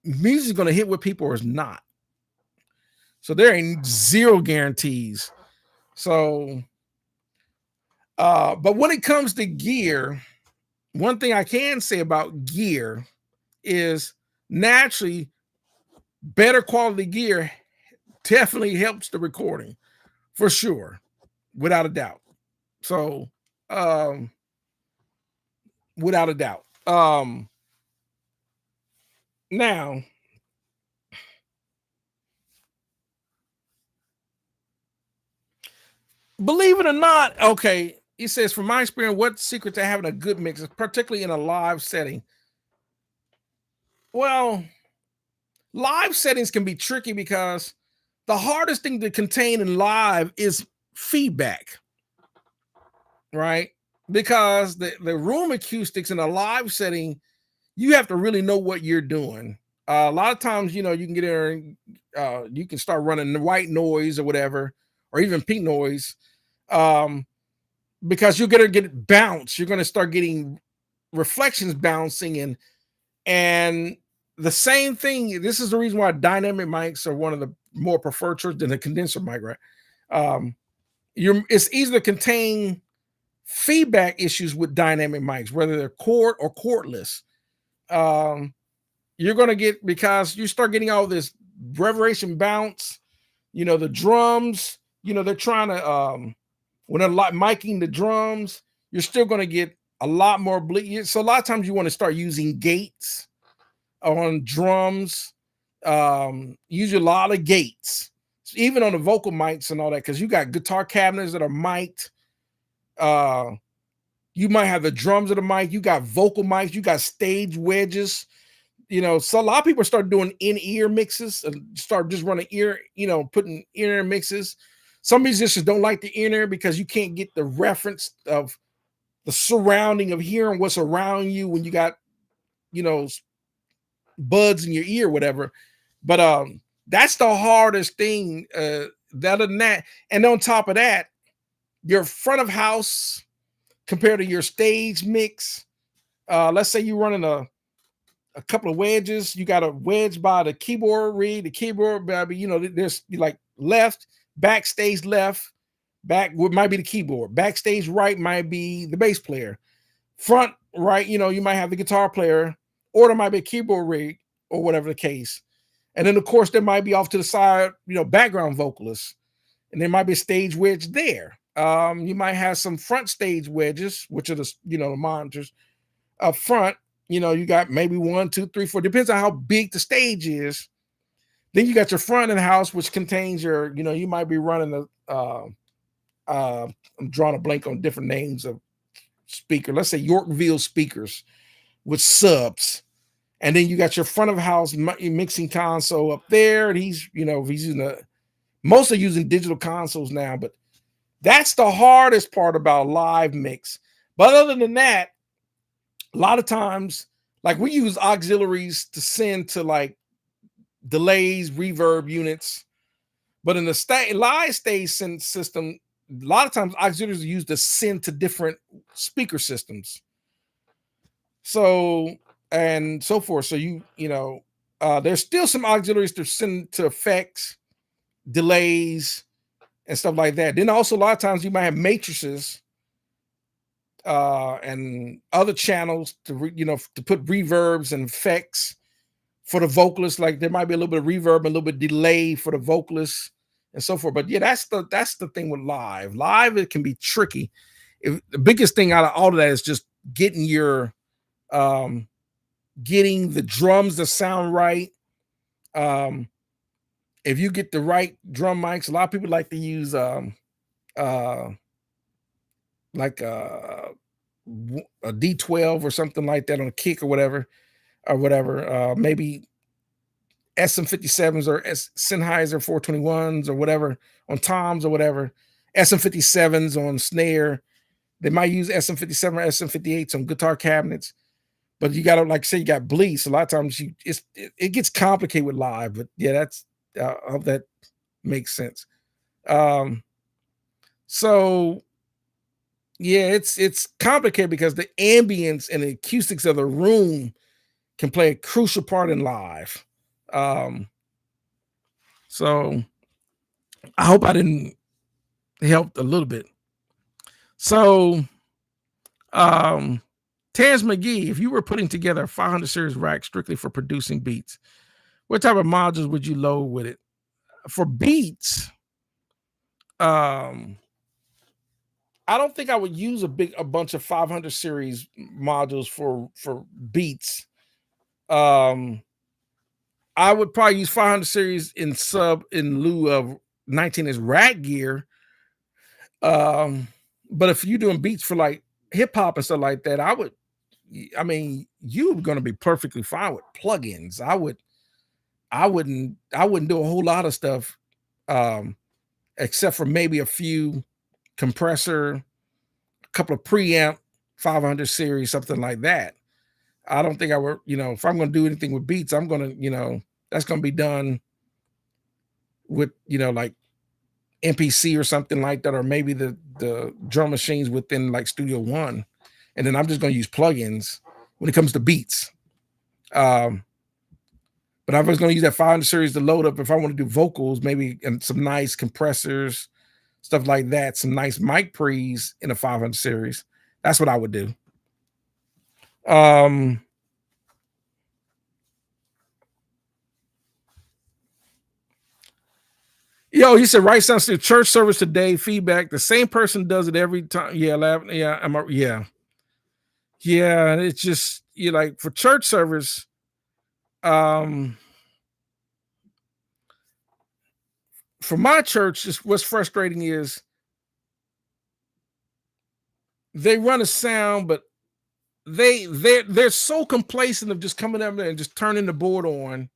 music is going to hit with people or is not. So there ain't zero guarantees. So, but when it comes to gear, one thing I can say about gear is naturally better quality gear definitely helps the recording for sure, without a doubt. So, without a doubt. Now, believe it or not, okay, he says, from my experience, what's secret to having a good mix, particularly in a live setting? Well, live settings can be tricky because the hardest thing to contain in live is feedback, right? Because the room acoustics in a live setting, you have to really know what you're doing. A lot of times, you can get there and you can start running the white noise or whatever, or even pink noise, because you're going to get bounce. You're going to start getting reflections bouncing, and the same thing. This is the reason why dynamic mics are one of the more preferred choices than a condenser mic, right? It's easy to contain feedback issues with dynamic mics, whether they're cord or cordless. You're going to get, because you start getting all this reverberation bounce, the drums, they're trying to, when they're miking the drums, you're still going to get a lot more bleed. So a lot of times you want to start using gates on drums. Use a lot of gates, even on the vocal mics and all that, because you got guitar cabinets that are mic'd. You might have the drums of the mic, you got vocal mics, you got stage wedges. So a lot of people start doing in-ear mixes and start just running ear, putting in-ear mixes. Some musicians don't like the in-ear because you can't get the reference of the surrounding of hearing what's around you when you got, buds in your ear, whatever. But that's the hardest thing. Other than that, and on top of that, your front of house compared to your stage mix. Let's say you're running a couple of wedges. You got a wedge by the keyboard rig, the keyboard, there's like left, backstage left, back might be the keyboard, backstage right might be the bass player, front right, you might have the guitar player, or there might be a keyboard rig or whatever the case. And then of course there might be off to the side, background vocalists, and there might be a stage wedge there. You might have some front stage wedges, which are the the monitors up front. You got maybe 1, 2, 3, 4. Depends on how big the stage is. Then you got your front of the house, which contains your, you might be running I'm drawing a blank on different names of speaker. Let's say Yorkville speakers with subs. And then you got your front of house mixing console up there. And he's using mostly using digital consoles now, but that's the hardest part about live mix. But other than that, a lot of times, like we use auxiliaries to send to like delays, reverb units. But in the live stage system, a lot of times auxiliaries are used to send to different speaker systems. So, and so forth. So there's still some auxiliaries to send to effects, delays, and stuff like that. Then also a lot of times you might have matrices and other channels to put reverbs and effects for the vocalists. Like there might be a little bit of reverb, a little bit of delay for the vocalists and so forth. But yeah, that's the thing with live. Live, it can be tricky. The biggest thing out of all of that is just getting your getting the drums to sound right. If you get the right drum mics, a lot of people like to use like a D12 or something like that on a kick or whatever. Maybe SM57s or Sennheiser 421s or whatever on toms or whatever. SM57s on snare. They might use SM57 or SM58s on guitar cabinets. But you gotta, like say, you got bleeds. A lot of times it gets complicated with live. But yeah, that's I hope that makes sense. So yeah, it's complicated because the ambience and the acoustics of the room can play a crucial part in live. So I hope I didn't help a little bit. So Terrence McGee, if you were putting together a 500 series rack strictly for producing beats, what type of modules would you load with it? For beats, I don't think I would use a bunch of 500 series modules for beats. I would probably use 500 series in lieu of 19-inch rack gear. But if you're doing beats for like hip hop and stuff like that, you're going to be perfectly fine with plugins. I wouldn't do a whole lot of stuff, except for maybe a few compressor, a couple of preamp 500 series, something like that. I don't think I would, if I'm going to do anything with beats, I'm going to, that's going to be done with, like MPC or something like that, or maybe the drum machines within like Studio One. And then I'm just going to use plugins when it comes to beats. But I was going to use that 500 series to load up if I want to do vocals, maybe, and some nice compressors, stuff like that, some nice mic pre's in a 500 series. That's what I would do. Yo, he said, right sounds to church service today. Feedback. The same person does it every time. Yeah, yeah. Yeah, and it's just you like for church service. Um, for my church, just what's frustrating is they run a sound, but they're so complacent of just coming up there and just turning the board on,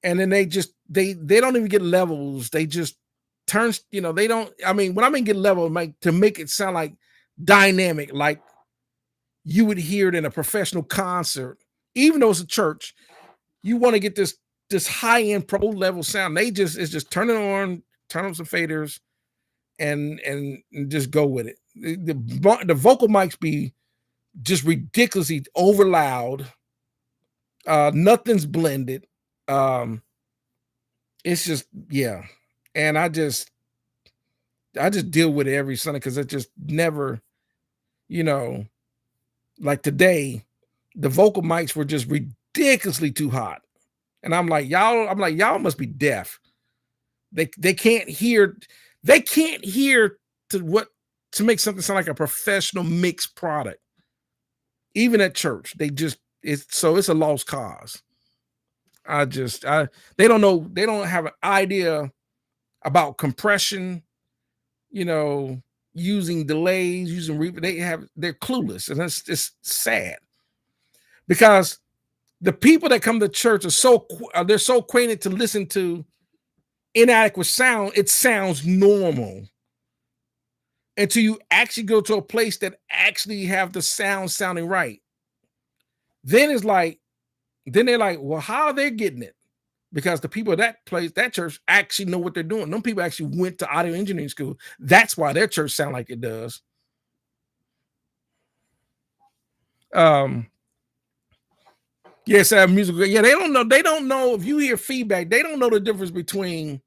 and then they don't even get levels. They just turns, they don't. I mean, when I mean get level, like to make it sound like dynamic, like you would hear it in a professional concert, even though it's a church. You want to get this high end pro level sound. It's just turn it on, turn on some faders, and just go with it. The vocal mics be just ridiculously over loud. Nothing's blended. Um, it's just yeah, and I just deal with it every Sunday because it just never, you know, like today, the vocal mics were just ridiculously too hot, and y'all must be deaf. They can't hear, they can't hear to what to make something sound like a professional mixed product. Even at church, it's a lost cause. I they don't know, they don't have an idea about compression, you know, using delays, using they're clueless, and it's sad because the people that come to church are they're so acquainted to listen to inadequate sound. It sounds normal until you actually go to a place that actually have the sound sounding right. Then it's like, then they're like, well, how are they getting it? Because the people at that place, that church, actually know what they're doing. Them people actually went to audio engineering school. That's why their church sound like it does. Um, yes, I have musical. Yeah, they don't know. They don't know if you hear feedback. They don't know the difference between.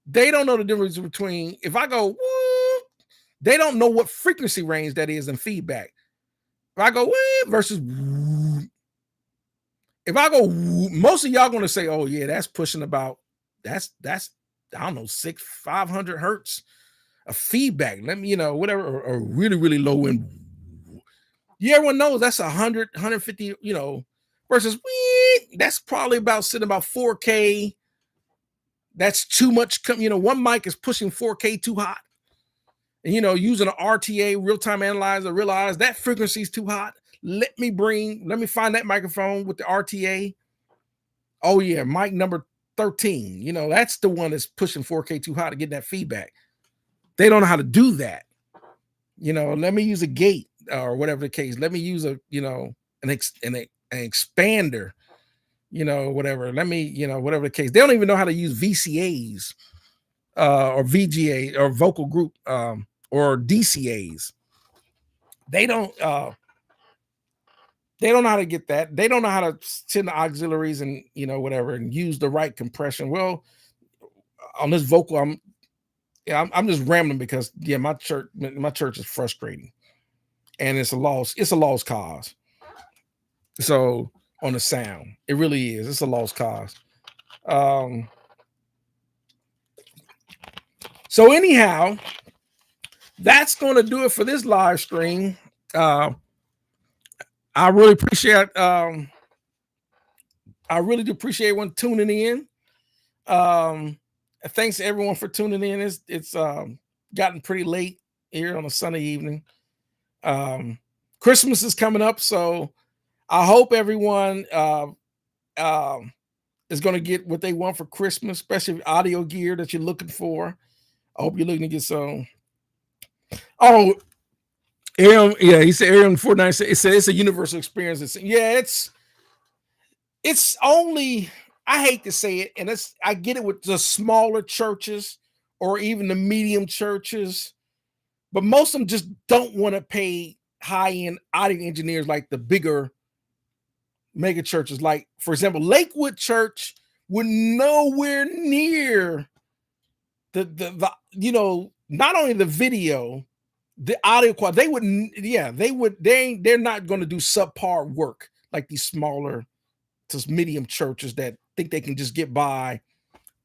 They don't know the difference between if I go. Woo, they don't know what frequency range that is in feedback. If I go versus if I go, most of y'all gonna say, "Oh yeah, that's pushing about that's I don't know 500 hertz of feedback." Let me whatever or really really low end. Yeah, everyone knows that's 150. Versus that's probably about sitting about 4K. That's too much. One mic is pushing 4K too hot. And using an RTA real time analyzer, realize that frequency is too hot. Let me find that microphone with the RTA. Oh yeah, mic number 13. That's the one that's pushing 4K too hot to get that feedback. They don't know how to do that. Let me use a gate or whatever the case. Let me use an expander. Whatever. Let me, whatever the case. They don't even know how to use VCAs or VGA or vocal group or DCAs. They don't know how to get that. They don't know how to send the auxiliaries and whatever and use the right compression. Well, on this vocal, I'm just rambling because my church is frustrating, and it's a lost cause. So on the sound, it really is. It's a lost cause. So anyhow, that's going to do it for this live stream. I really appreciate I really do appreciate everyone tuning in. Thanks to everyone for tuning in. It's gotten pretty late here on a Sunday evening. Christmas is coming up, so I hope everyone is going to get what they want for Christmas, especially audio gear that you're looking for. I hope you're looking to get some. Oh, Aaron, yeah, he said Aaron 49 it said it's a universal experience. It's only, I hate to say it, and I get it with the smaller churches or even the medium churches, but most of them just don't want to pay high-end audio engineers like the bigger mega churches. Like, for example, Lakewood Church would nowhere near the not only the video, the audio quality. They're not going to do subpar work like these smaller to medium churches that think they can just get by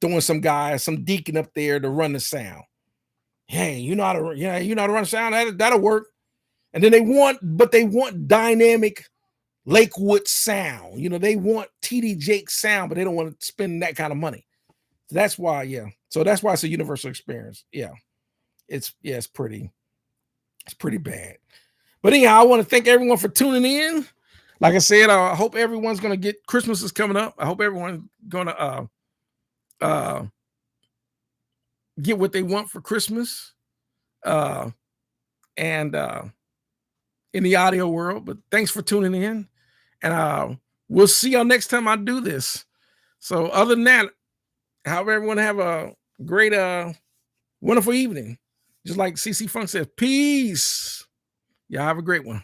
throwing some deacon up there to run the sound. Hey, you know how to run the sound? That'll work. And then they want dynamic Lakewood sound. You know, they want TD Jakes sound, but they don't want to spend that kind of money. So that's why, yeah. So that's why it's a universal experience. Yeah. It's pretty bad. But anyhow, I want to thank everyone for tuning in. Like I said, I hope everyone's gonna get Christmas is coming up. I hope everyone's gonna get what they want for Christmas. And in the audio world. But thanks for tuning in. And we'll see y'all next time I do this. So other than that, hope everyone have a great wonderful evening. Just like CC Funk says, peace. Y'all have a great one.